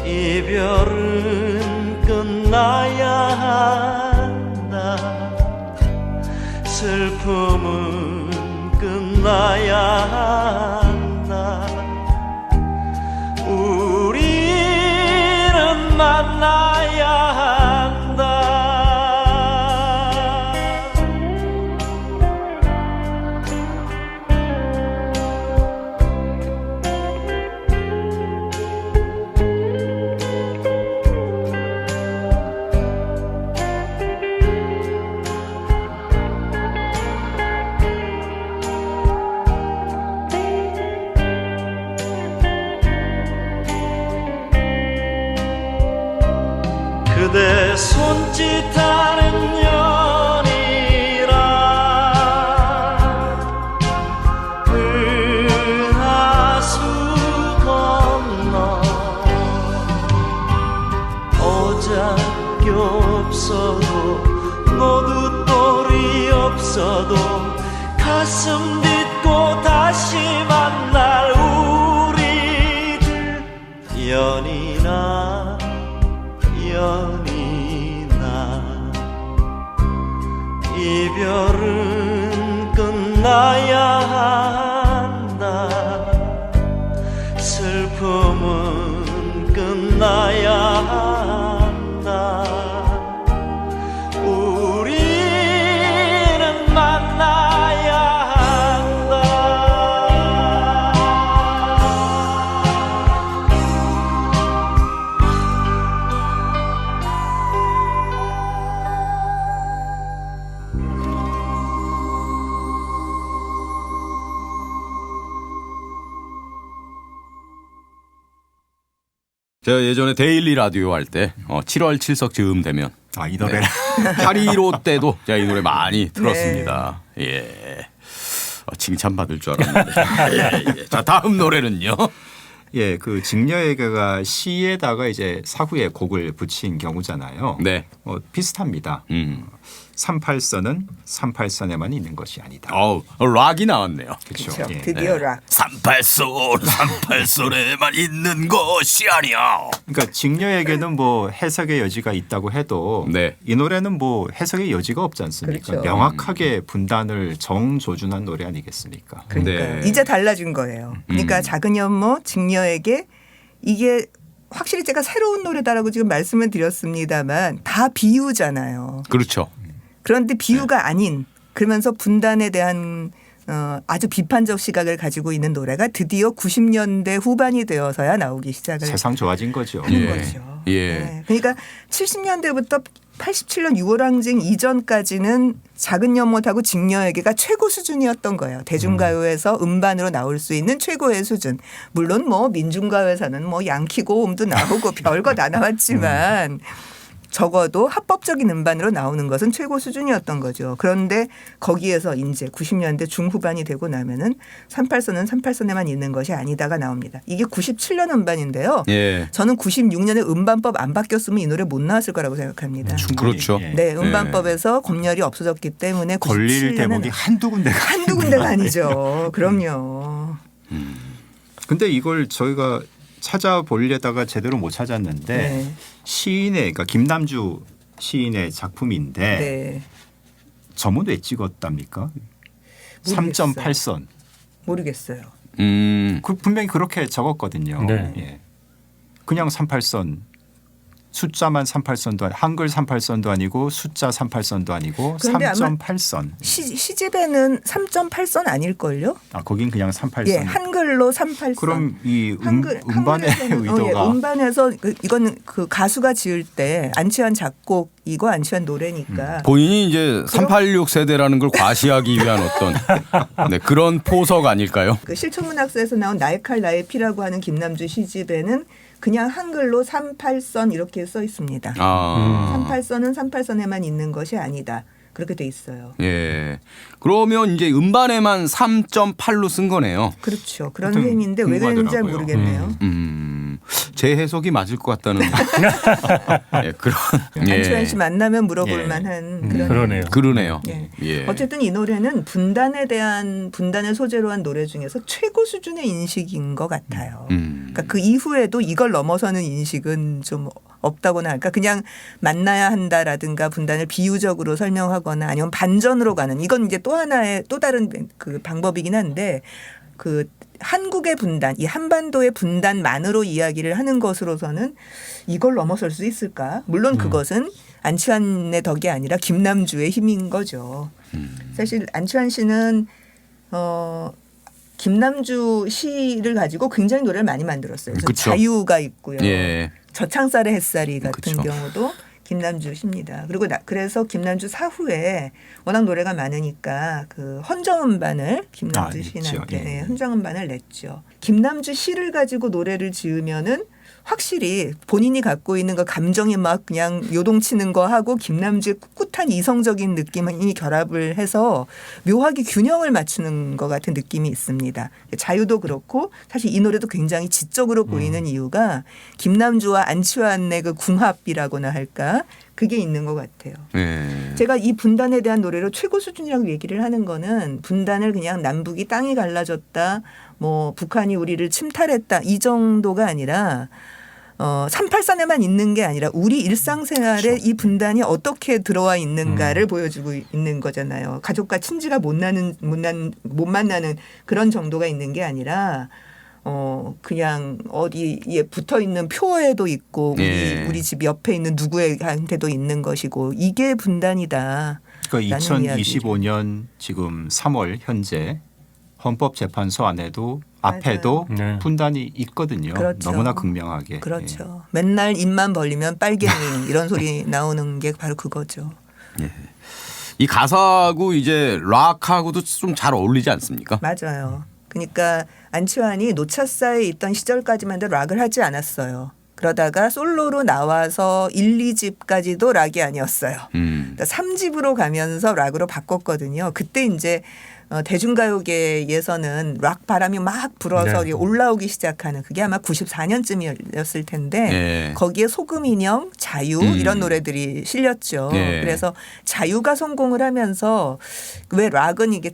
F: 이별은 끝나야 한다 슬픔은 끝나야 한다 우리는 만나야 한다 그대 손짓하는 연이라 은하수 건너 오작교 없어도 노두돌이 없어도 가슴 딛고 다시 만날 우리들 연이나 연이나 이별은 끝나야 한다 슬픔은 끝나야 한다 우리는 만나야 한다
A: 제가 예전에 데일리 라디오 할 때 7월 7석 즈음 되면
D: 아, 이 노래.
A: 8.15 때도 제가 이 노래 많이 들었습니다. 예. 칭찬받을 줄 알았는데. 예. 자, 다음 노래는요.
D: 예, 그 직녀에게가 시에다가 이제 사후에 곡을 붙인 경우잖아요.
A: 네.
D: 비슷합니다. 38선은 38선에만 있는 것이 아니다.
A: 락이 나왔네요.
D: 그렇죠.
C: 그렇죠.
D: 예.
C: 드디어 락.
A: 38선에만 있는 것이 아니야.
D: 그러니까 직녀에게는 뭐 해석의 여지가 있다고 해도
A: 네.
D: 이 노래는 뭐 해석의 여지가 없지 않습니까?
C: 그렇죠.
D: 명확하게 분단을 정조준한 노래 아니겠습니까?
C: 그러니까
A: 네.
C: 이제 달라진 거예요. 그러니까 작은 연모 직녀에게 이게 확실히 제가 새로운 노래다라고 지금 말씀을 드렸습니다만 다 비유잖아요.
A: 그렇죠.
C: 그런데 비유가 아닌 그러면서 분단에 대한 아주 비판적 시각을 가지고 있는 노래가 드디어 90년대 후반이 되어서야 나오기 시작을
D: 세상 좋아진 거죠.
C: 하는
A: 예.
C: 거죠.
A: 예.
C: 네. 그러니까 70년대부터 87년 6월 항쟁 이전까지는 작은 연못하고 직녀에게가 최고 수준이었던 거예요. 대중가요에서 음반으로 나올 수 있는 최고의 수준. 물론 뭐 민중가요에서는 뭐 양키고음도 나오고 별거 다 나왔지만 적어도 합법적인 음반으로 나오는 것은 최고 수준이었던 거죠. 그런데 거기에서 이제 90년대 중후반이 되고 나면은 38선은 38선에만 있는 것이 아니다가 나옵니다. 이게 97년 음반인데요.
A: 예.
C: 저는 96년에 음반법 안 바뀌었으면 이 노래 못 나왔을 거라고 생각합니다.
D: 충분히,
A: 그렇죠.
D: 예.
C: 네, 음반법에서 검열이 없어졌기 때문에
D: 걸릴
C: 97년에는
D: 대목이 한두 군데가.
C: 한두 군데가 아니죠. 그럼요.
D: 근데 이걸 저희가 찾아보려다가 제대로 못 찾았는데
C: 네.
D: 시인의 그러니까 김남주 시인의 작품인데
C: 네.
D: 점은 왜 찍었답니까?
C: 모르겠어요.
D: 3.8선.
C: 모르겠어요.
D: 분명히 그렇게 적었거든요.
B: 네.
D: 예. 그냥 38선. 숫자만 38선도 한글 38선도 아니고 숫자 38선도 아니고
C: 그런데 아마
D: 3.8선.
C: 시집에는 3.8선 아닐걸요?
D: 아, 거긴 그냥 38선.
C: 예, 한글로 38선.
D: 그럼 이 음반의
C: 한글에서는,
D: 의도가
C: 음반에서 이거는 그 가수가 지을 때 안치환 작곡이고 안치환 노래니까
A: 본인이 이제 386 세대라는 걸 과시하기 위한 어떤 네, 그런 포석 아닐까요?
C: 그 실천문학사에서 나온 나의 칼 나의 피라고 하는 김남주 시집에는 그냥 한글로 38선 이렇게 써 있습니다. 38선은 38선에만 있는 것이 아니다. 그렇게 돼 있어요.
A: 예. 그러면 이제 음반에만 3.8로 쓴 거네요.
C: 그렇죠. 그런
D: 하여튼
C: 셈인데 왜 그랬는지 잘
D: 궁금하더라고요.
A: 제
C: 모르겠네요.
A: 해석이 맞을 것 같다는 예, 그런
C: 안치환 씨 만나면 물어볼
D: 예.
C: 만한 그런
B: 그러네요.
A: 그러네요.
C: 예.
A: 예.
C: 어쨌든 이 노래는 분단을 소재로 한 노래 중에서 최고 수준의 인식인 것 같아요. 그러니까 그 이후에도 이걸 넘어서는 인식은 좀 없다고나 할까. 그냥 만나야 한다라든가 분단을 비유적으로 설명하거나 아니면 반전으로 가는 이건 이제 또 하나의 또 다른 그 방법이긴 한데 그 한국의 분단, 이 한반도의 분단만으로 이야기를 하는 것으로서는 이걸 넘어설 수 있을까? 물론 그것은 안치환의 덕이 아니라 김남주의 힘인 거죠. 사실 안치환 씨는 김남주 시를 가지고 굉장히 노래를 많이 만들었어요. 그래서
A: 그쵸.
C: 자유가 있고요.
A: 예.
C: 저창살의 햇살이 같은
A: 그쵸.
C: 경우도 김남주 시입니다. 그리고 그래서 김남주 사후에 워낙 노래가 많으니까 그 헌정음반을 김남주
D: 냈죠.
C: 시인한테
D: 예.
C: 헌정음반을 냈죠. 김남주 시를 가지고 노래를 지으면은 확실히 본인이 갖고 있는 그 감정이 막 그냥 요동치는 거 하고 김남주의 꿋꿋한 이성적인 느낌이 결합을 해서 묘하게 균형을 맞추는 것 같은 느낌이 있습니다. 자유도 그렇고 사실 이 노래도 굉장히 지적으로 보이는 이유가 김남주와 안치환의 그 궁합이라고나 할까 그게 있는 것 같아요.
A: 예.
C: 제가 이 분단에 대한 노래로 최고 수준이라고 얘기를 하는 거는 분단을 그냥 남북이 땅이 갈라졌다 뭐 북한이 우리를 침탈했다 이 정도가 아니라 38선에만 있는 게 아니라 우리 일상생활에 이 분단이 어떻게 들어와 있는가를 보여주고 있는 거잖아요. 가족과 친지가 못 만나는 그런 정도가 있는 게 아니라 그냥 어디에 붙어 있는 표에도 있고
A: 예.
C: 우리 집 옆에 있는 누구한테도 있는 것이고 이게 분단이다.
D: 그러니까 2025년 지금 3월 현재 헌법재판소 안에도 앞에도
B: 네.
D: 분단이 있거든요.
C: 그렇죠.
D: 너무나 극명하게.
C: 그렇죠. 맨날 입만 벌리면 빨갱이 이런 소리 나오는 게 바로 그거죠.
A: 이 가사하고 이제 락하고도 좀 잘 어울리지 않습니까?
C: 맞아요. 그러니까 안치환이 노차사에 있던 시절까지만 해도 락을 하지 않았어요. 그러다가 솔로로 나와서 1, 2집까지도 락이 아니었어요. 그러니까 3집으로 가면서 락으로 바꿨거든요. 그때 이제 대중가요계에서는 락 바람이 막 불어서
B: 네.
C: 올라오기 시작하는 그게 아마 94년쯤이었을 텐데
A: 네.
C: 거기에 소금인형, 자유 이런 노래들이 실렸죠.
A: 네.
C: 그래서 자유가 성공을 하면서 왜 락은 이게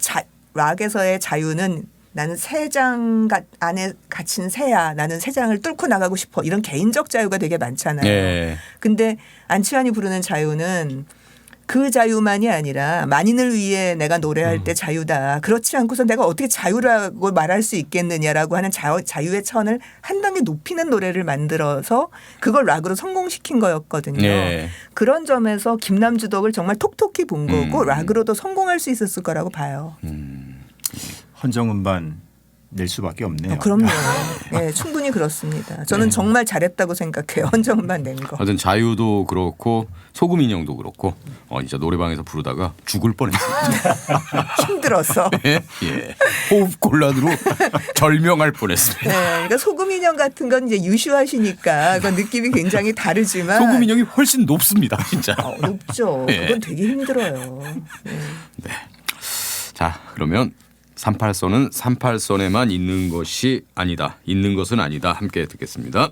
C: 락에서의 자유는 나는 새 장 안에 갇힌 새야. 나는 새 장을 뚫고 나가고 싶어. 이런 개인적 자유가 되게 많잖아요.
A: 네.
C: 근데 안치환이 부르는 자유는 그 자유만이 아니라 만인을 위해 내가 노래할 때 자유다. 그렇지 않고서 내가 어떻게 자유라고 말할 수 있겠느냐라고 하는 자유의 천을 한 단계 높이는 노래를 만들어서 그걸 락으로 성공시킨 거였거든요.
A: 네.
C: 그런 점에서 김남주 덕을 정말 톡톡히 본 거고 락으로도 성공할 수 있었을 거라고 봐요.
D: 헌정음반 낼 수밖에 없네요.
C: 그럼요. 네, 충분히 그렇습니다. 저는 정말 잘했다고 생각해요. 헌정음반 낸 거.
A: 하여튼 자유도 그렇고 소금 인형도 그렇고 진짜 노래방에서 부르다가 죽을 뻔했습니다.
C: 힘들어서.
A: 예. 호흡 곤란으로 절명할 뻔했습니다.
C: 네, 그러니까 소금 인형 같은 건 이제 유시하시니까 그 느낌이 굉장히 다르지만
A: 소금 인형이 훨씬 높습니다, 진짜.
C: 높죠.
A: 네.
C: 그건 되게 힘들어요. 네.
A: 자, 그러면 38선은 38선에만 있는 것이 아니다. 있는 것은 아니다. 함께 듣겠습니다.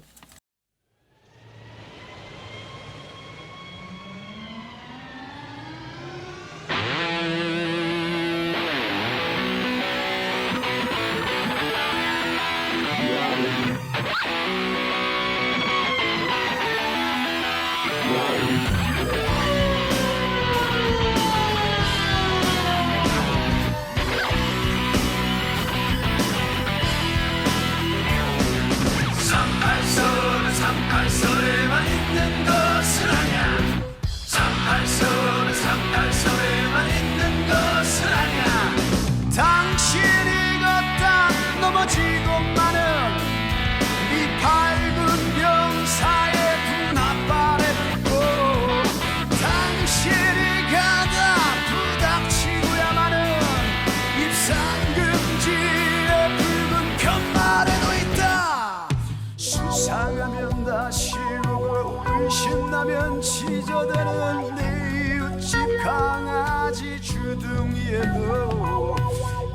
G: 당신이 걷다 넘어지고만은 이 밝은 병사의 분 앞발에 붙고 당신이 가다 부닥치고야만은 입상금지의 붉은 편말에도 있다. 수상하면 다시 오고 의심나면 지저대는 내 이웃집 강아지 주둥이에도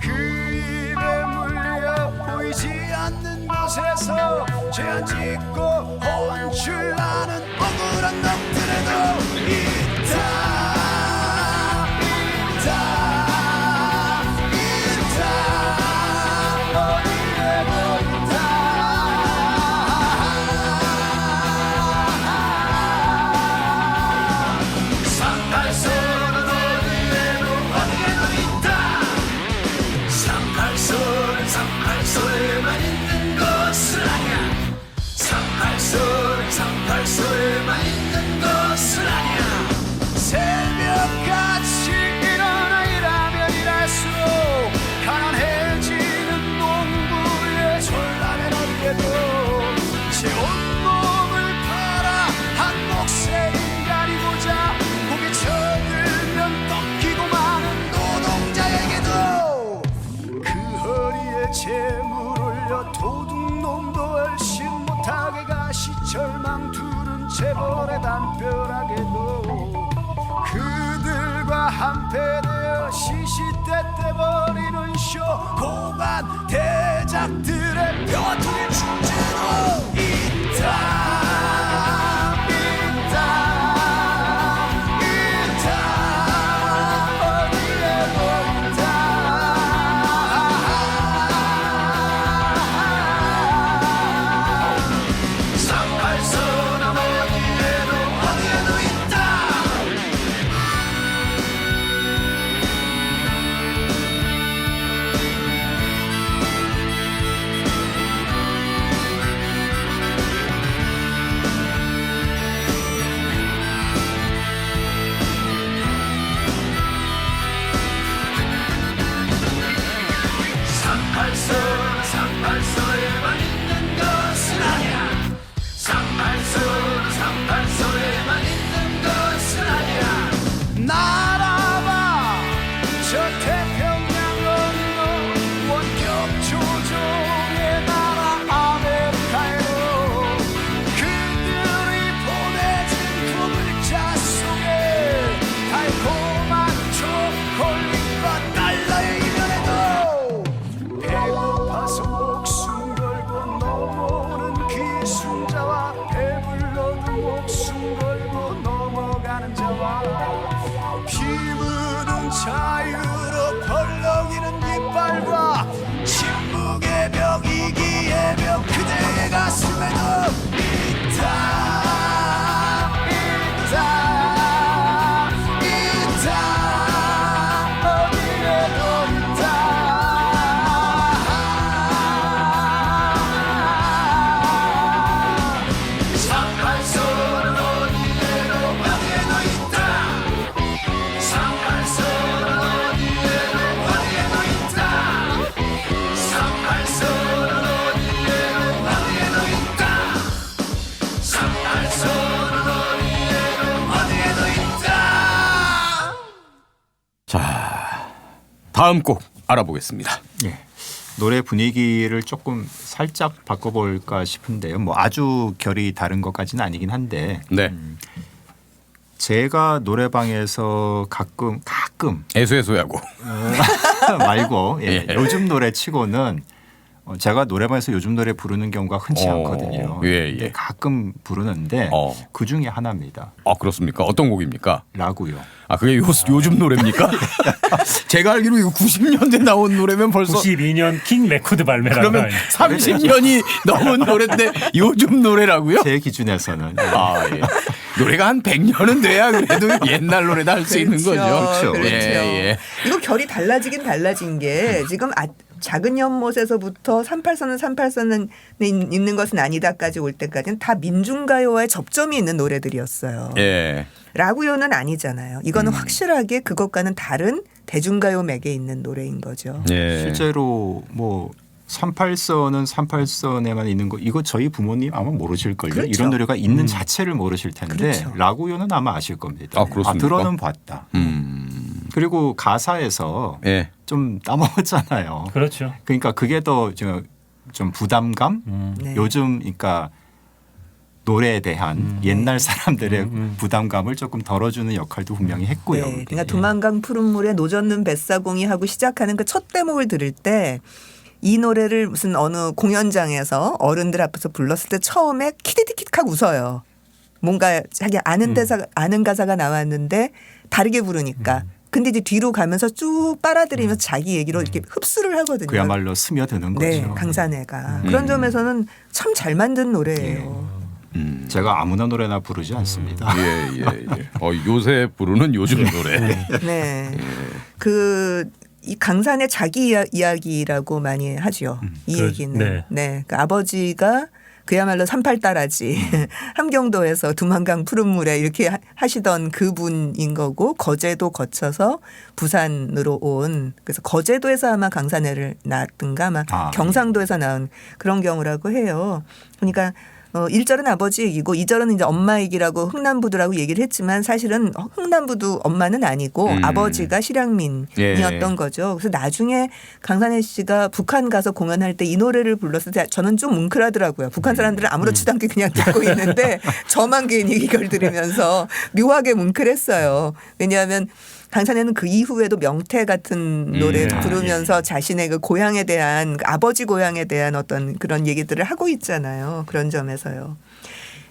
G: 그 입에 물려 보이지 않는 곳에서 죄안 짓고 혼쭐나는 억울한 놈들에도 있다. 상팔소에만 있는 것은 아니야. 상팔소에만 있는 것은 아니야. 새벽같이 일어나 일하면 일할수록 가난해지는 농부의 졸라맨 어깨도 제 온몸을 팔아 한 몫의 인간이고자 고개 쳐들면 꺾이고 마는 노동자에게도 그 허리에 재물 올려 도둑놈도 얼씬 못하게 가시철망 두른 재벌의 담벼락에도 그들과 한패되어 시시때때 버리는 쇼 고관 대작들의 뼈아투의 축제로 있다. 감자 속에 달콤한 초콜릿과 달러의 이면에도 배고파서 목숨 걸고 넘어오는 기순자와 배불러도 목숨 걸고 넘어가는 자와 피 묻은 자유로 벌렁이는 이빨과 침묵의 벽 이기의 벽 그대의 가슴에도 있다 어디에도 있다 상한선은 어디에도 있다 상한선은 어디에도 있다 상한선은 어디에도 있다 상한선은 어디에도 있다
A: 자, 다음 곡 알아보겠습니다.
D: 예. 노래 분위기를 조금 살짝 바꿔볼까 싶은데요. 뭐 아주 결이 다른 것까지는 아니긴 한데
A: 네.
D: 제가 노래방에서 가끔
A: 애소애소하고.
D: 말고
A: 예.
D: 요즘 노래 치고는 제가 노래방에서 요즘 노래 부르는 경우가 흔치 않거든요.
A: 예, 예.
D: 근데 가끔 부르는데 그 중에 하나입니다.
A: 아, 그렇습니까? 어떤 곡입니까?
D: 라고요.
A: 아, 그게 요즘 노래입니까? 제가 알기로 이거 90년대 나온 노래면 벌써
B: 92년 킹 레코드 발매라는
A: 그러면 30년이 넘은 노래인데 요즘 노래라고요?
D: 제 기준에서는.
A: 아, 예. 노래가 한 100년은 돼야 그래도 옛날 노래다 할 수 있는 거죠.
D: 그렇죠.
C: 그렇죠.
A: 예.
C: 이거 결이 달라지긴 달라진 게 지금 작은 연못에서부터 38선은 있는 것은 아니다까지 올 때까지는 다 민중가요와의 접점이 있는 노래들이었어요.
A: 예.
C: 라구요는 아니잖아요. 이거는 확실하게 그것과는 다른 대중가요 맥에 있는 노래인 거죠.
A: 예.
D: 실제로 뭐 38선은 38선에만 있는 거 이거 저희 부모님 아마 모르실걸요.
C: 그렇죠.
D: 이런 노래가 있는 자체를 모르실 텐데
C: 그렇죠.
D: 라구요는 아마 아실 겁니다.
A: 아, 그렇습니까?
D: 들어는 봤다. 그리고 가사에서
A: 예.
D: 좀 따먹었잖아요.
B: 그렇죠.
D: 그러니까 그게 더 좀 부담감?
C: 네.
D: 요즘 그러니까 노래에 대한 옛날 사람들의 부담감을 조금 덜어주는 역할도 분명히 했고요.
C: 네, 그러니까 두만강 푸른 물에 노젓는 뱃사공이 하고 시작하는 그 첫 대목을 들을 때 이 노래를 무슨 어느 공연장에서 어른들 앞에서 불렀을 때 처음에 키득키득하고 웃어요. 뭔가 자기 아는 가사가 나왔는데 다르게 부르니까. 근데 이제 뒤로 가면서 쭉 빨아들이면서 자기 얘기로 이렇게 흡수를 하거든요.
D: 그야말로 스며드는
C: 네,
D: 거죠.
C: 강산해가. 그런 점에서는 참 잘 만든 노래예요.
D: 제가 아무나 노래나 부르지 않습니다.
A: 예. 요새 부르는 요즘 노래.
C: 네. 이 강산의 자기 이야기라고 많이 하죠. 이
B: 그,
C: 얘기는.
B: 네.
C: 네. 그 아버지가 그야말로 38딸아지 함경도에서 두만강 푸른 물에 이렇게 하시던 그분인 거고 거제도 거쳐서 부산으로 온 그래서 거제도에서 아마 강산해를 낳았든가 아마 경상도에서 낳은 그런 경우라고 해요. 그러니까 1절은 아버지 얘기고 2절은 이제 엄마 얘기라고 흥남부두라고 얘기를 했지만 사실은 흥남부두 엄마는 아니고 아버지가 실향민이었던 거죠. 그래서 나중에 강산해 씨가 북한 가서 공연할 때 이 노래를 불렀을 때 저는 좀 뭉클하더라고요. 북한 사람들은 아무렇지도 않게 그냥 듣고 있는데 저만 괜히 이걸 들으면서 묘하게 뭉클했어요. 왜냐하면 강산에는 그 이후에도 명태 같은 노래 부르면서 자신의 그 고향에 대한 아버지 고향에 대한 어떤 그런 얘기들을 하고 있잖아요. 그런 점에서요.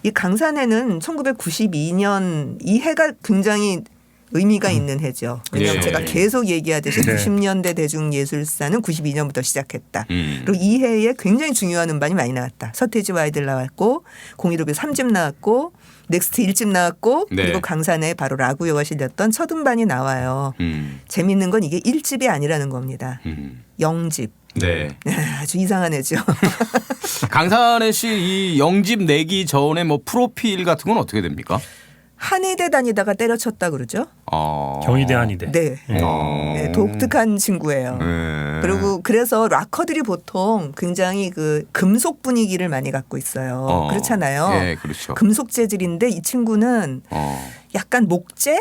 C: 이 강산에는 1992년 이 해가 굉장히 의미가 있는 해죠. 왜냐하면 제가 계속 얘기하듯이 90년대 대중예술사는 92년부터 시작했다. 그리고 이 해에 굉장히 중요한 음반이 많이 나왔다. 서태지와 아이들 나왔고 015비 3집 나왔고 넥스트 1집 나왔고 그리고 강산에 바로 라구요가 실렸던 첫 음반이 나와요. 재밌는 건 이게 1집이 아니라는 겁니다. 0집.
A: 네.
C: 아주 이상한 애죠.
A: 강산해 씨 이 0집 내기 전에 뭐 프로필 같은 건 어떻게 됩니까?
C: 한의대 다니다가 때려쳤다 그러죠.
B: 경희대 한의대.
C: 네. 네, 독특한 친구예요. 그리고 그래서 락커들이 보통 굉장히 그 금속 분위기를 많이 갖고 있어요. 그렇잖아요.
A: 예, 그렇죠.
C: 금속 재질인데 이 친구는 약간 목재?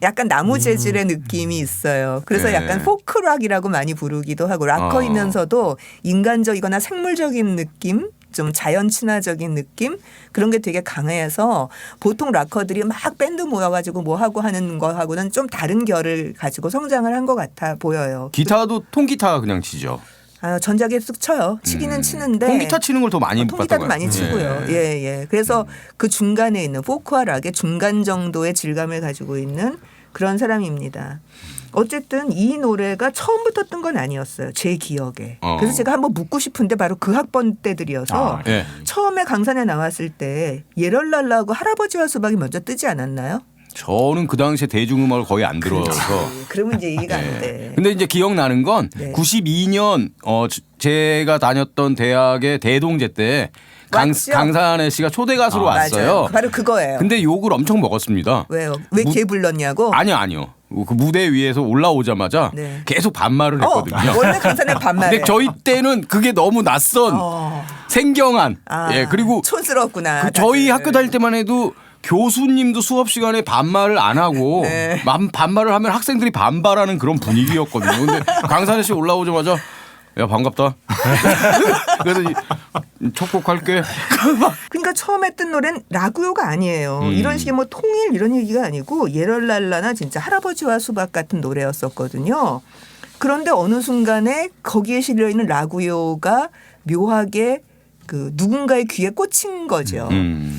C: 약간 나무 재질의 느낌이 있어요. 그래서 약간 포크락이라고 많이 부르기도 하고 락커이면서도 인간적이거나 생물적인 느낌? 좀 자연 친화적인 느낌 그런 게 되게 강해서 보통 락커들이 막 밴드 모여가지고 뭐 하고 하는 거하고는 좀 다른 결을 가지고 성장을 한 것 같아 보여요.
A: 기타도 통기타 그냥 치죠.
C: 아, 전작에 쓱 쳐요. 치기는 치는데
A: 통기타 치는 걸 더 많이
C: 통기타도
A: 봤다고요.
C: 많이 치고요. 예. 그래서 그 중간에 있는 포크와 락의 중간 정도의 질감을 가지고 있는 그런 사람입니다. 어쨌든 이 노래가 처음부터 뜬 건 아니었어요. 제 기억에. 그래서 제가 한번 묻고 싶은데 바로 그 학번 때들이어서
A: 예.
C: 처음에 강산에 나왔을 때 예럴랄라하고 할아버지와 수박이 먼저 뜨지 않았나요?
A: 저는 그 당시에 대중음악을 거의 안 들어서.
C: 그러면 이제 이해가 안 돼.
A: 근데 이제 기억나는 건
C: 네.
A: 92년 제가 다녔던 대학의 대동제 때
C: 맞죠?
A: 강산혜 씨가 초대 가수로 왔어요.
C: 맞아요. 바로 그거예요.
A: 근데 욕을 엄청 먹었습니다.
C: 왜요? 왜 걔 불렀냐고?
A: 아니요. 그 무대 위에서 올라오자마자
C: 네.
A: 계속 반말을 했거든요.
C: 원래 강산에 반말해.
A: 근데 저희 때는 그게 너무 낯선 생경한. 예, 그리고
C: 촌스럽구나.
A: 그 저희
C: 다들.
A: 학교 다닐 때만 해도 교수님도 수업 시간에 반말을 안 하고
C: 네.
A: 반말을 하면 학생들이 반발하는 그런 분위기였거든요. 근데 강산혜 씨 올라오자마자 야 반갑다. 그래서 첫 곡 할게.
C: 그러니까 처음에 뜬 노래는 라구요가 아니에요. 이런 식의 뭐 통일 이런 얘기가 아니고 예럴랄라나 진짜 할아버지와 수박 같은 노래였었거든요. 그런데 어느 순간에 거기에 실려 있는 라구요가 묘하게 그 누군가의 귀에 꽂힌 거죠.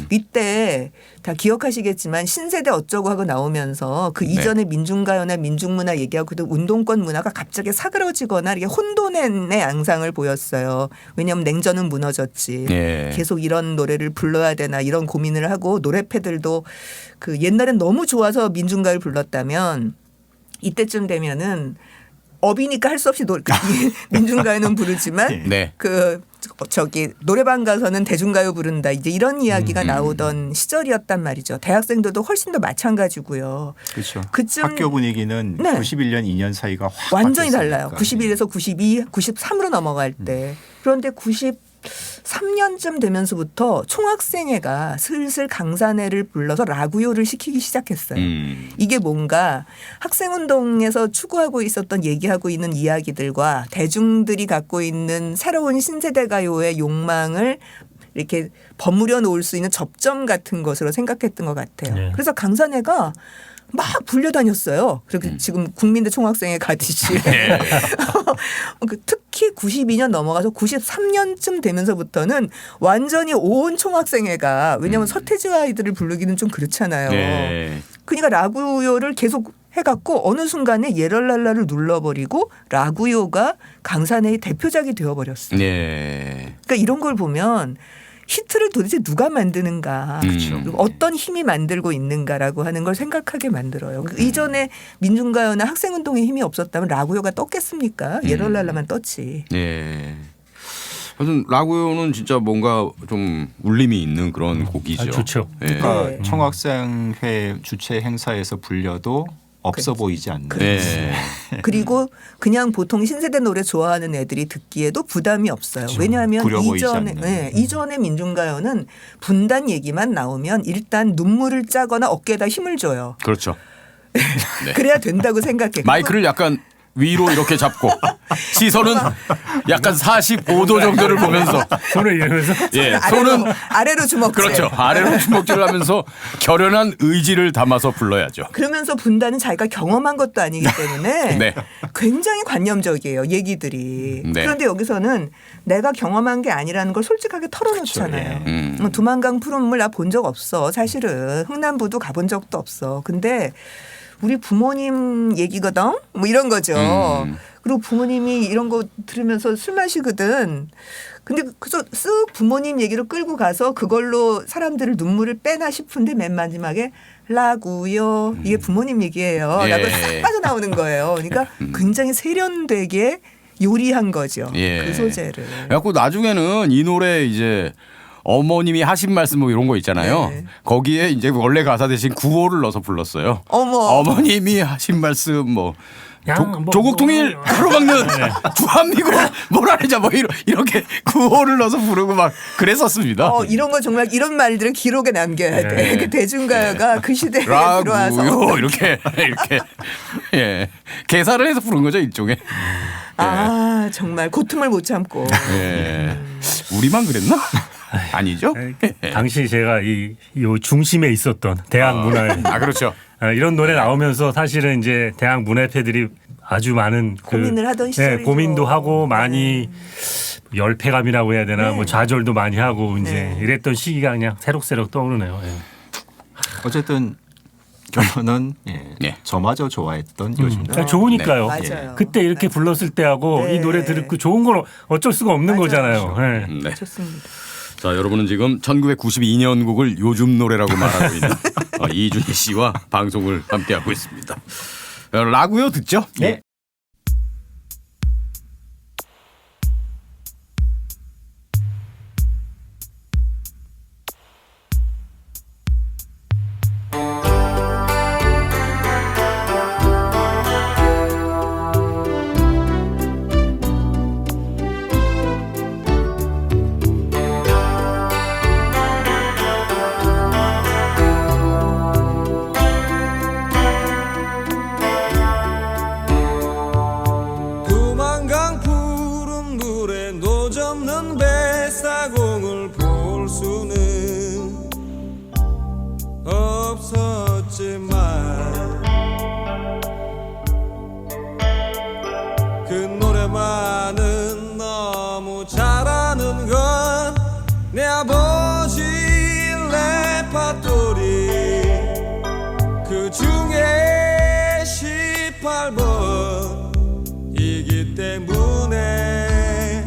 C: 이때 다 기억하시겠지만 신세대 어쩌고 하고 나오면서 그 이전의 민중가요나 민중문화 얘기하고 그 운동권 문화가 갑자기 사그러지거나 이렇게 혼돈의 양상을 보였어요. 왜냐하면 냉전은 무너졌지.
A: 예.
C: 계속 이런 노래를 불러야 되나 이런 고민을 하고 노래패들도 그 옛날엔 너무 좋아서 민중가요를 불렀다면 이때쯤 되면은 업이니까 할 수 없이 민중가요는 부르지만
A: 네.
C: 그 저기 노래방 가서는 대중가요 부른다 이제 이런 이야기가 나오던 시절이었단 말이죠. 대학생들도 훨씬 더 마찬가지고요.
D: 그렇죠.
C: 그쯤
D: 학교 분위기는
C: 네.
D: 91년 2년 사이가 확
C: 완전히
D: 바뀌었으니까.
C: 달라요. 91에서 92, 93으로 넘어갈 때. 그런데 93년쯤 되면서부터 총학생회가 슬슬 강산해를 불러서 라구요를 시키기 시작했어요. 이게 뭔가 학생운동에서 추구하고 있었던 얘기하고 있는 이야기들과 대중들이 갖고 있는 새로운 신세대 가요의 욕망을 이렇게 버무려 놓을 수 있는 접점 같은 것으로 생각했던 것 같아요.
B: 네.
C: 그래서 강산해가 막 불려다녔어요. 그리고 지금 국민대 총학생회 가듯이. 특히 92년 넘어가서 93년쯤 되면서부터는 완전히 온 총학생회가 왜냐하면 서태지 아이들을 부르기는 좀 그렇잖아요.
A: 네.
C: 그러니까 라구요를 계속 해갖고 어느 순간에 예럴랄라를 눌러버리고 라구요가 강산회의 대표작이 되어버렸어요.
A: 네.
C: 그러니까 이런 걸 보면 히트를 도대체 누가 만드는가 그리고 어떤 힘이 만들고 있는가라고 하는 걸 생각하게 만들어요. 그러니까 이전에 민중가요나 학생운동에 힘이 없었다면 라구요가 떴겠습니까? 예럴랄라만 떴지.
A: 네. 하여튼 라구요는 진짜 뭔가 좀 울림이 있는 그런 곡이죠.
B: 아, 좋죠.
A: 네.
D: 그러니까
C: 네.
D: 총학생회 주최 행사에서 불려도 없어
C: 그렇지.
D: 보이지 않는.
A: 네.
C: 그리고 그냥 보통 신세대 노래 좋아하는 애들이 듣기에도 부담이 없어요. 왜냐하면
D: 구려 보이지
C: 이전에
D: 않는.
C: 이전의 민중가요는 분단 얘기만 나오면 일단 눈물을 짜거나 어깨에다 힘을 줘요.
A: 그렇죠.
C: 그래야 된다고 생각해.
A: 마이크를 약간 위로 이렇게 잡고 시선은 약간 45도 정도를 보면서
B: 손을 이러면서
A: 예, 손은
C: 아래로 주먹질.
A: 그렇죠. 아래로 주먹질을 하면서 결연한 의지를 담아서 불러야죠.
C: 그러면서 분단은 자기가 경험한 것도 아니기 때문에
A: 네.
C: 굉장히 관념적이에요. 얘기들이.
A: 네.
C: 그런데 여기서는 내가 경험한 게 아니라는 걸 솔직하게 털어놓잖아요.
A: 예.
C: 두만강 푸른 물 나 본 적 없어. 사실은 흥남부도 가본 적도 없어. 근데 우리 부모님 얘기거든 뭐 이런 거죠. 그리고 부모님이 이런 거 들으면서 술 마시거든. 근데 그래서 쓱 부모님 얘기로 끌고 가서 그걸로 사람들을 눈물을 빼나 싶은데 맨 마지막에 라구요 이게 부모님 얘기예요.
A: 예.
C: 라고 싹 빠져나오는 거예요. 그러니까 굉장히 세련되게 요리한 거죠.
A: 예.
C: 그 소재를.
A: 그래갖고 나중에는 이 노래 이제 어머님이 하신 말씀 뭐 이런 거 있잖아요.
C: 네.
A: 거기에 이제 원래 가사 대신 구호를 넣어서 불렀어요.
C: 어머.
A: 어머님이 하신 말씀 뭐
B: 양, 뭐,
A: 조국 통일 가로막는 주한미군 몰아내자 뭐 이렇게 구호를 넣어서 부르고 막 그랬었습니다.
C: 이런 거 정말 이런 말들을 기록에 남겨야 돼.
B: 네.
C: 그 대중가요가 그 시대에 들어와서
A: 라구요 이렇게 예 계산을 해서 부른 거죠 일종의.
C: 정말 고통을 못 참고.
A: 예. 우리만 그랬나? 아니죠?
B: 당시 제가 요 중심에 있었던 대학 문화에
A: 아 그렇죠.
B: 이런 노래 나오면서 사실은 이제 대학 문화패들이 아주 많은
C: 고민을 하던 시절이죠.
B: 고민도 하고 많이 열패감이라고 해야 되나
C: 네.
B: 뭐 좌절도 많이 하고 이제
C: 네.
B: 이랬던 시기가 그냥 새록새록 떠오르네요. 예.
D: 어쨌든 결론은
A: 예.
D: 저마저 좋아했던 요즘
B: 좋으니까요.
C: 맞아요.
B: 그때 이렇게 불렀을 때하고
C: 네.
B: 이 노래 들었고 좋은 건 어쩔 수가 없는
C: 맞아요.
B: 거잖아요. 예.
A: 네.
C: 좋습니다.
A: 자, 여러분은 지금 1992년 곡을 요즘 노래라고 말하고 있는 이준희 씨와 방송을 함께하고 있습니다. 라고요 듣죠?
D: 네.
H: 두만강 푸른 물에 노젓는 뱃사공을 볼 수는 없었지만 그 노래만은 너무 잘하는 건 내 아버지 레파토리 그 중에 18번 이기 때문에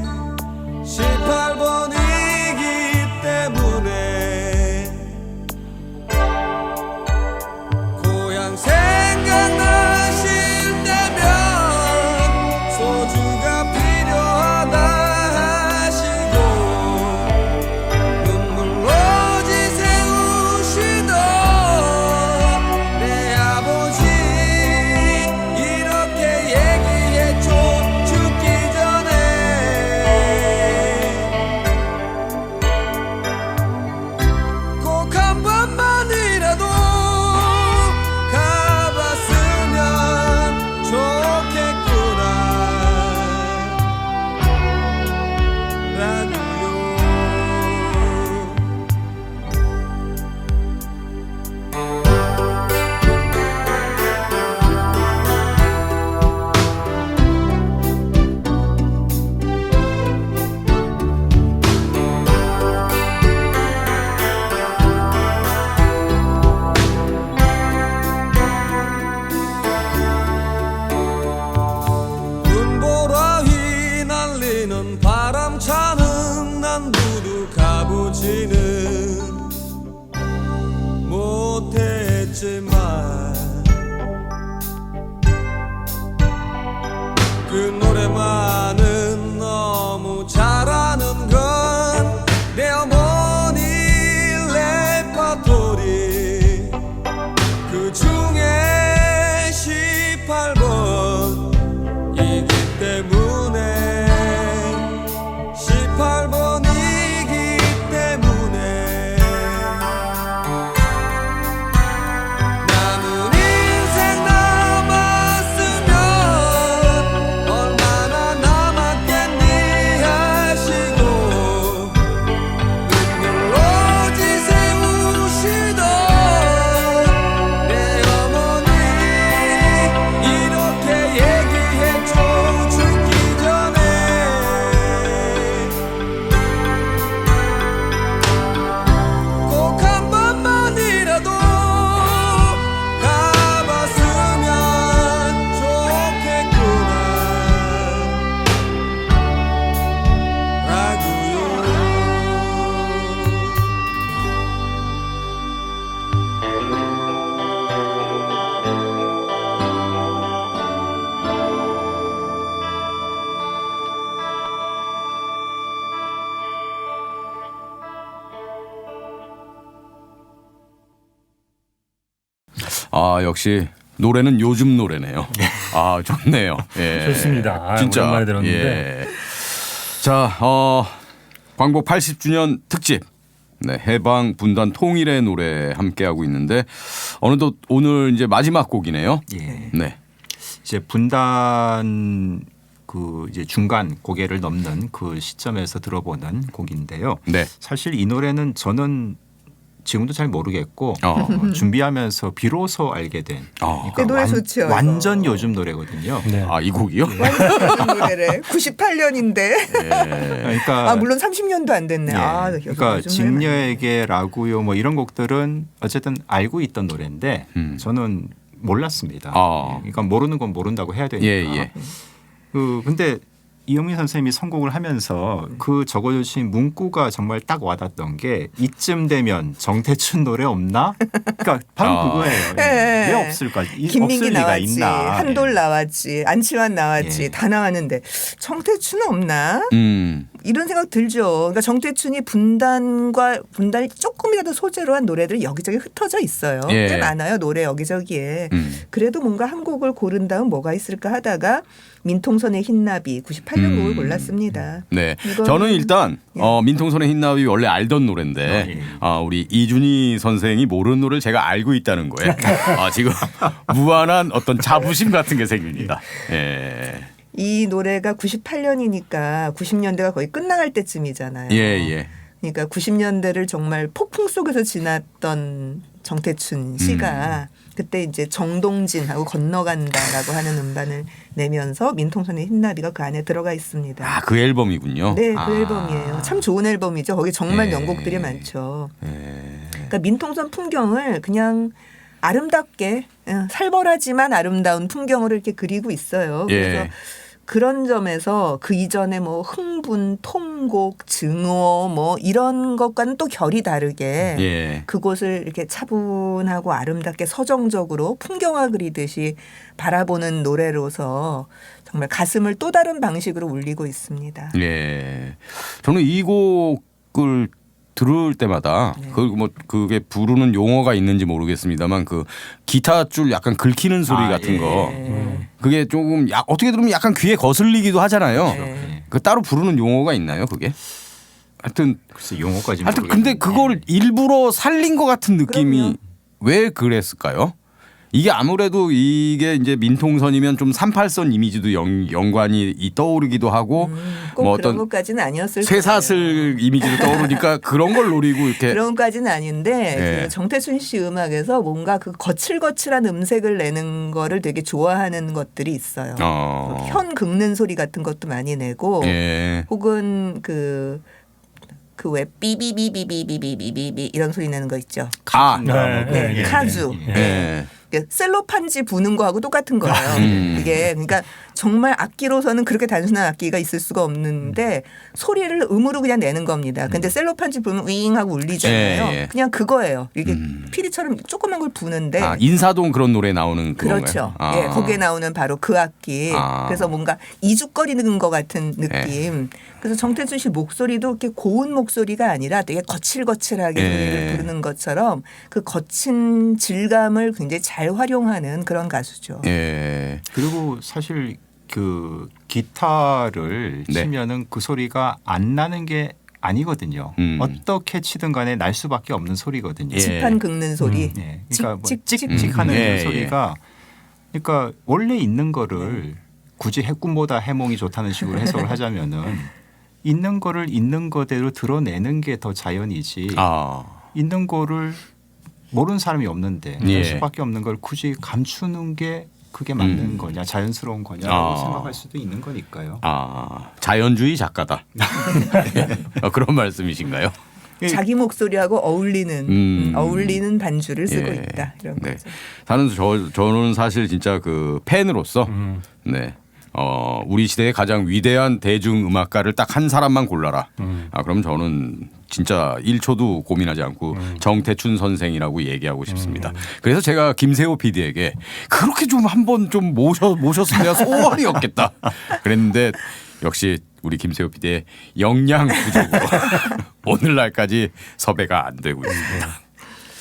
H: 18번이기 때문에 고향 생각나실 때면 소주가 필요하다 하시고 눈물로 지새우시던 내 아버지 이렇게 얘기했죠 죽기 전에 꼭 한 번만이라도 가봤으면 좋겠구나 라고요. 눈보라 휘날리는 바람차는 난부두 가보지는 못했지만 그 노래만은 너무 잘하는 건 내 어머니 레파토리 그 중에 18번 이기 때문에 18번이기 때문에 남은 인생 남았으면 얼마나 남았겠니 하시고 눈물로 지새우시던 내 어머니 이렇게 얘기했죠 죽기 전에 꼭 한 번만이라도 가봤으면 좋겠구나 라고요.
A: 아 역시 노래는 요즘 노래네요. 아 좋네요. 예.
B: 좋습니다. 아, 오랜만에 들었는데.
A: 예. 자, 광복 80주년 특집. 네, 해방 분단 통일의 노래 함께하고 있는데 어느덧 오늘 이제 마지막 곡이네요.
D: 예.
A: 네.
D: 이제 분단의 그 이제 중간 고개를 넘는 그 시점에서 들어보는 곡인데요.
A: 네.
D: 사실 이 노래는 저는 지금도 잘 모르겠고 준비하면서 비로소 알게 된.
C: 그 노래 좋죠, 이거.
D: 완전 요즘 노래거든요.
B: 네.
A: 아, 이 곡이요?
C: 완전 노래래. 98년인데.
D: 그러니까
C: 아 물론 30년도 안 됐네.
D: 예.
C: 아,
D: 그러니까
C: 요즘
D: 직녀에게라고요. 뭐 이런 곡들은 어쨌든 알고 있던 노래인데 저는 몰랐습니다.
A: 아.
D: 예. 그러니까 모르는 건 모른다고 해야 되니까.
A: 예, 예.
D: 근데 이영민 선생님이 선곡을 하면서 그 적어주신 문구가 정말 딱 와닿았던 게 이쯤 되면 정태춘 노래 없나? 그러니까 바로 그거예요.
C: 예.
D: 왜 없을까?
C: 김민기
D: 없을 리가
C: 나왔지,
D: 있나?
C: 한돌 나왔지, 안치환 나왔지,
D: 예.
C: 다 나왔는데 정태춘은 없나?
A: 음.
C: 이런 생각 들죠. 그러니까 정태춘이 분단을 조금이라도 소재로 한 노래들이 여기저기 흩어져 있어요.
A: 예.
C: 꽤 많아요. 노래 여기저기에. 그래도 뭔가 한 곡을 고른 다음 뭐가 있을까 하다가 민통선의 흰나비 98년 곡을 골랐습니다.
A: 네.
C: 이거는-
A: 저는 일단 민통선의 흰나비 원래 알던 노래인데
D: 예.
A: 우리 이준희 선생이 모르는 노래를 제가 알고 있다는 거에 지금 무한한 어떤 자부심 같은 게 생깁니다. 예.
C: 이 노래가 98년이니까 90년대가 거의 끝나갈 때쯤이잖아요.
A: 예, 예.
C: 그러니까 90년대를 정말 폭풍 속에서 지났던 정태춘 씨가 그때 이제 정동진하고 건너간다라고 하는 음반을 내면서 민통선의 흰나비가 그 안에 들어가 있습니다.
A: 아, 그 앨범이군요.
C: 네, 그 앨범이에요. 참 좋은 앨범이죠. 거기 정말
A: 예.
C: 명곡들이 많죠. 그러니까 민통선 풍경을 그냥 아름답게 살벌하지만 아름다운 풍경으로 이렇게 그리고 있어요. 그래서
A: 예.
C: 그런 점에서 그 이전에 뭐 흥분, 통곡, 증오 뭐 이런 것과는 또 결이 다르게
A: 예.
C: 그곳을 이렇게 차분하고 아름답게 서정적으로 풍경화 그리듯이 바라보는 노래로서 정말 가슴을 또 다른 방식으로 울리고 있습니다.
A: 예. 저는 이 곡을 들을 때마다 그게 부르는 용어가 있는지 모르겠습니다만 그 기타 줄 약간 긁히는 소리 같은
D: 예.
A: 거 그게 조금 어떻게 들으면 약간 귀에 거슬리기도 하잖아요.
C: 네.
A: 그 따로 부르는 용어가 있나요, 그게? 하여튼
D: 글쎄 용어까지
A: 근데 그걸 일부러 살린 것 같은 느낌이
C: 그럼요.
A: 왜 그랬을까요? 이게 아무래도 이게 이제 민통선이면 좀 38선 이미지도 연관이 떠오르기도 하고
C: 꼭
A: 뭐
C: 그런
A: 어떤
C: 것까지는 아니었을 거예요.
A: 쇠사슬 이미지도 떠오르니까 그런 걸 노리고 이렇게
C: 그런 것까지는 아닌데
A: 예.
C: 그 정태춘 씨 음악에서 뭔가 그 거칠거칠한 음색을 내는 거를 되게 좋아하는 것들이 있어요. 현 긁는 소리 같은 것도 많이 내고
A: 예.
C: 혹은 그 왜 삐비비비비비비비비 이런 소리 내는 거 있죠. 네, 카주.
A: 예.
C: 셀로판지 부는 거하고 똑같은 거예요. 이게 그러니까 정말 악기로서는 그렇게 단순한 악기가 있을 수가 없는데 소리를 음으로 그냥 내는 겁니다. 근데 셀로판지 부면 윙 하고 울리잖아요.
A: 예, 예.
C: 그냥 그거예요. 이게 피리처럼 조그만 걸 부는데
A: 인사동 그런 노래 나오는
C: 그렇죠.
A: 그건가요?
C: 예, 거기에 나오는 바로 그 악기. 그래서 뭔가 이죽거리는 것 같은 느낌. 그래서 정태춘 씨 목소리도 이렇게 고운 목소리가 아니라 되게 거칠거칠하게 소리를 부르는 것처럼 그 거친 질감을 굉장히 잘 활용하는 그런 가수죠.
A: 예.
D: 그리고 사실 그 기타를
A: 네.
D: 치면은 그 소리가 안 나는 게 아니거든요. 어떻게 치든 간에 날 수밖에 없는 소리거든요.
A: 예.
C: 지판 긁는 소리.
D: 네. 그러니까 뭐
C: 찍찍찍.
D: 찍찍하는
A: 예,
D: 그 소리가 그러니까 원래 있는 거를 굳이 해꿈보다 해몽이 좋다는 식으로 해석을 하자면은 있는 거를 있는 거대로 드러내는 게 더 자연이지. 있는 거를 모르는 사람이 없는데
A: 예.
D: 할 수밖에 없는 걸 굳이 감추는 게 그게 맞는 거냐 자연스러운 거냐라고 생각할 수도 있는 거니까요.
A: 자연주의 작가다. 그런 말씀이신가요?
C: 자기 목소리하고 어울리는 반주를 쓰고
A: 예.
C: 있다. 이런
A: 네.
C: 거죠.
A: 저는 사실 진짜 그 팬으로서 네. 우리 시대의 가장 위대한 대중음악가를 딱 한 사람만 골라라. 그럼 저는 진짜 1초도 고민하지 않고 정태춘 선생이라고 얘기하고 싶습니다. 그래서 제가 김세호 PD에게 그렇게 좀 한번 좀 모셨으면 내가 소원이었겠다. 그랬는데 역시 우리 김세호 PD의 역량 부족으로 오늘날까지 섭외가 안 되고 있습니다.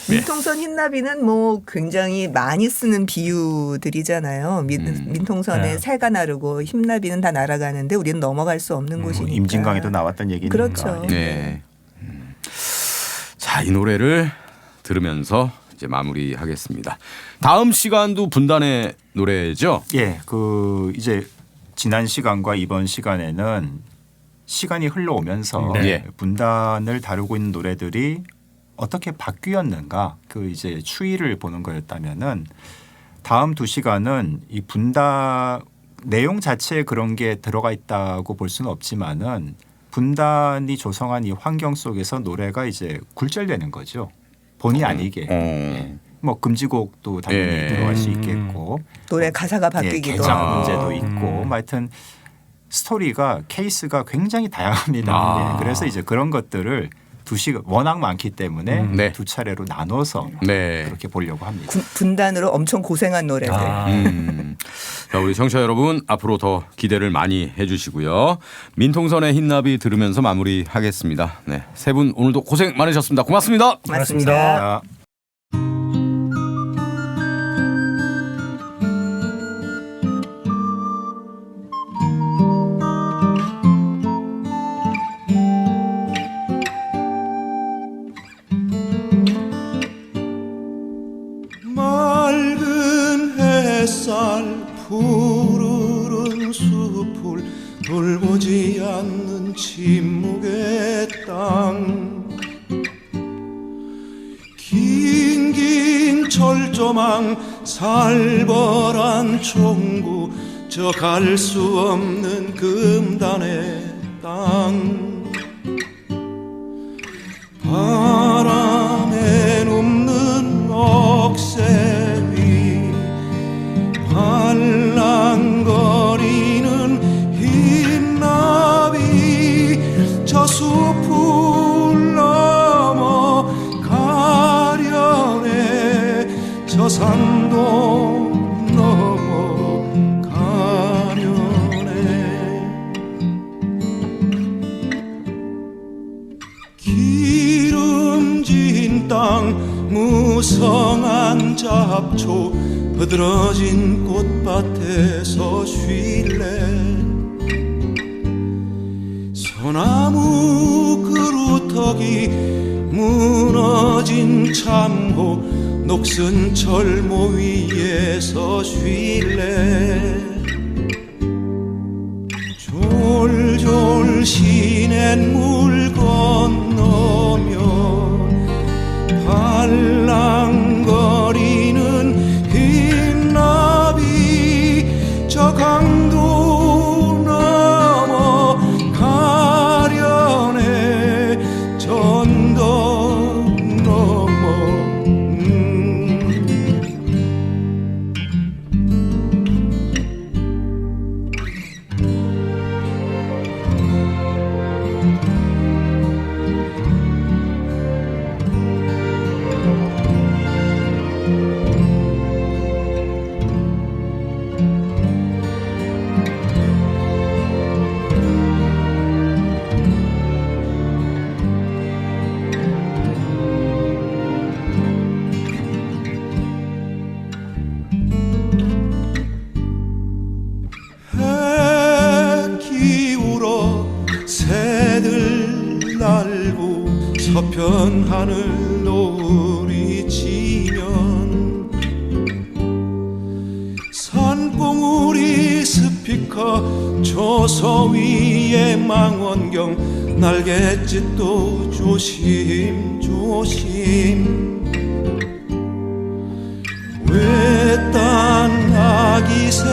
C: 민통선 흰나비는 뭐 굉장히 많이 쓰는 비유들이잖아요. 민통선에 새가 나르고 흰나비는 다 날아가는데 우리는 넘어갈 수 없는 곳이니까.
D: 임진강에도 나왔던 얘기니까.
C: 그렇죠.
A: 네. 자, 이 노래를 들으면서 이제 마무리하겠습니다. 다음 시간도 분단의 노래죠?
D: 예, 그 이제 지난 시간과 이번 시간에는 시간이 흘러오면서
A: 네.
D: 분단을 다루고 있는 노래들이 어떻게 바뀌었는가 그 이제 추이를 보는 거였다면은 다음 두 시간은 이 분단 내용 자체에 그런 게 들어가 있다고 볼 수는 없지만은 분단이 조성한 이 환경 속에서 노래가 이제 굴절되는 거죠. 본의 아니게. 뭐 금지곡도 당연히
A: 예.
D: 들어갈 수 있겠고
C: 노래 가사가 바뀌기도
D: 개장
C: 하고.
D: 문제도 있고 뭐 하여튼 스토리가 케이스가 굉장히 다양합니다. 예, 그래서 이제 그런 것들을 두 시간 워낙 많기 때문에
A: 네.
D: 두 차례로 나눠서
A: 네.
D: 그렇게 보려고 합니다.
C: 분단으로 엄청 고생한 노래들.
A: 자, 우리 청취자 여러분 앞으로 더 기대를 많이 해주시고요. 민통선의 흰나비 들으면서 마무리하겠습니다. 네, 세 분 오늘도 고생 많으셨습니다. 고맙습니다.
B: 고맙습니다.
D: 자,
F: 맑은 햇살 푸르른 숲을 돌보지 않는 침묵의 땅 긴긴 철조망 살벌한 총구 저 갈 수 없는 금단의 땅 바람에 눕는 억새 위 발랑거리는 흰나비 저 숲을 넘어 가려네 저 산도 넘어 가려네 기름진 땅 무성한 잡초 흐드러진 꽃밭에서 쉴래 소나무 그루터기 무너진 참호 녹슨 철모 위에서 쉴래 졸졸 시냇물 건너며 발랑거리는 흰나비 저 강도 넘어 가려네 전도 넘어 해 기울어 새들 날고 서편 하늘 노을이 지면 산봉우리 스피커 조서 위에 망원경 날갯짓도 조심 조심 외딴 아기 새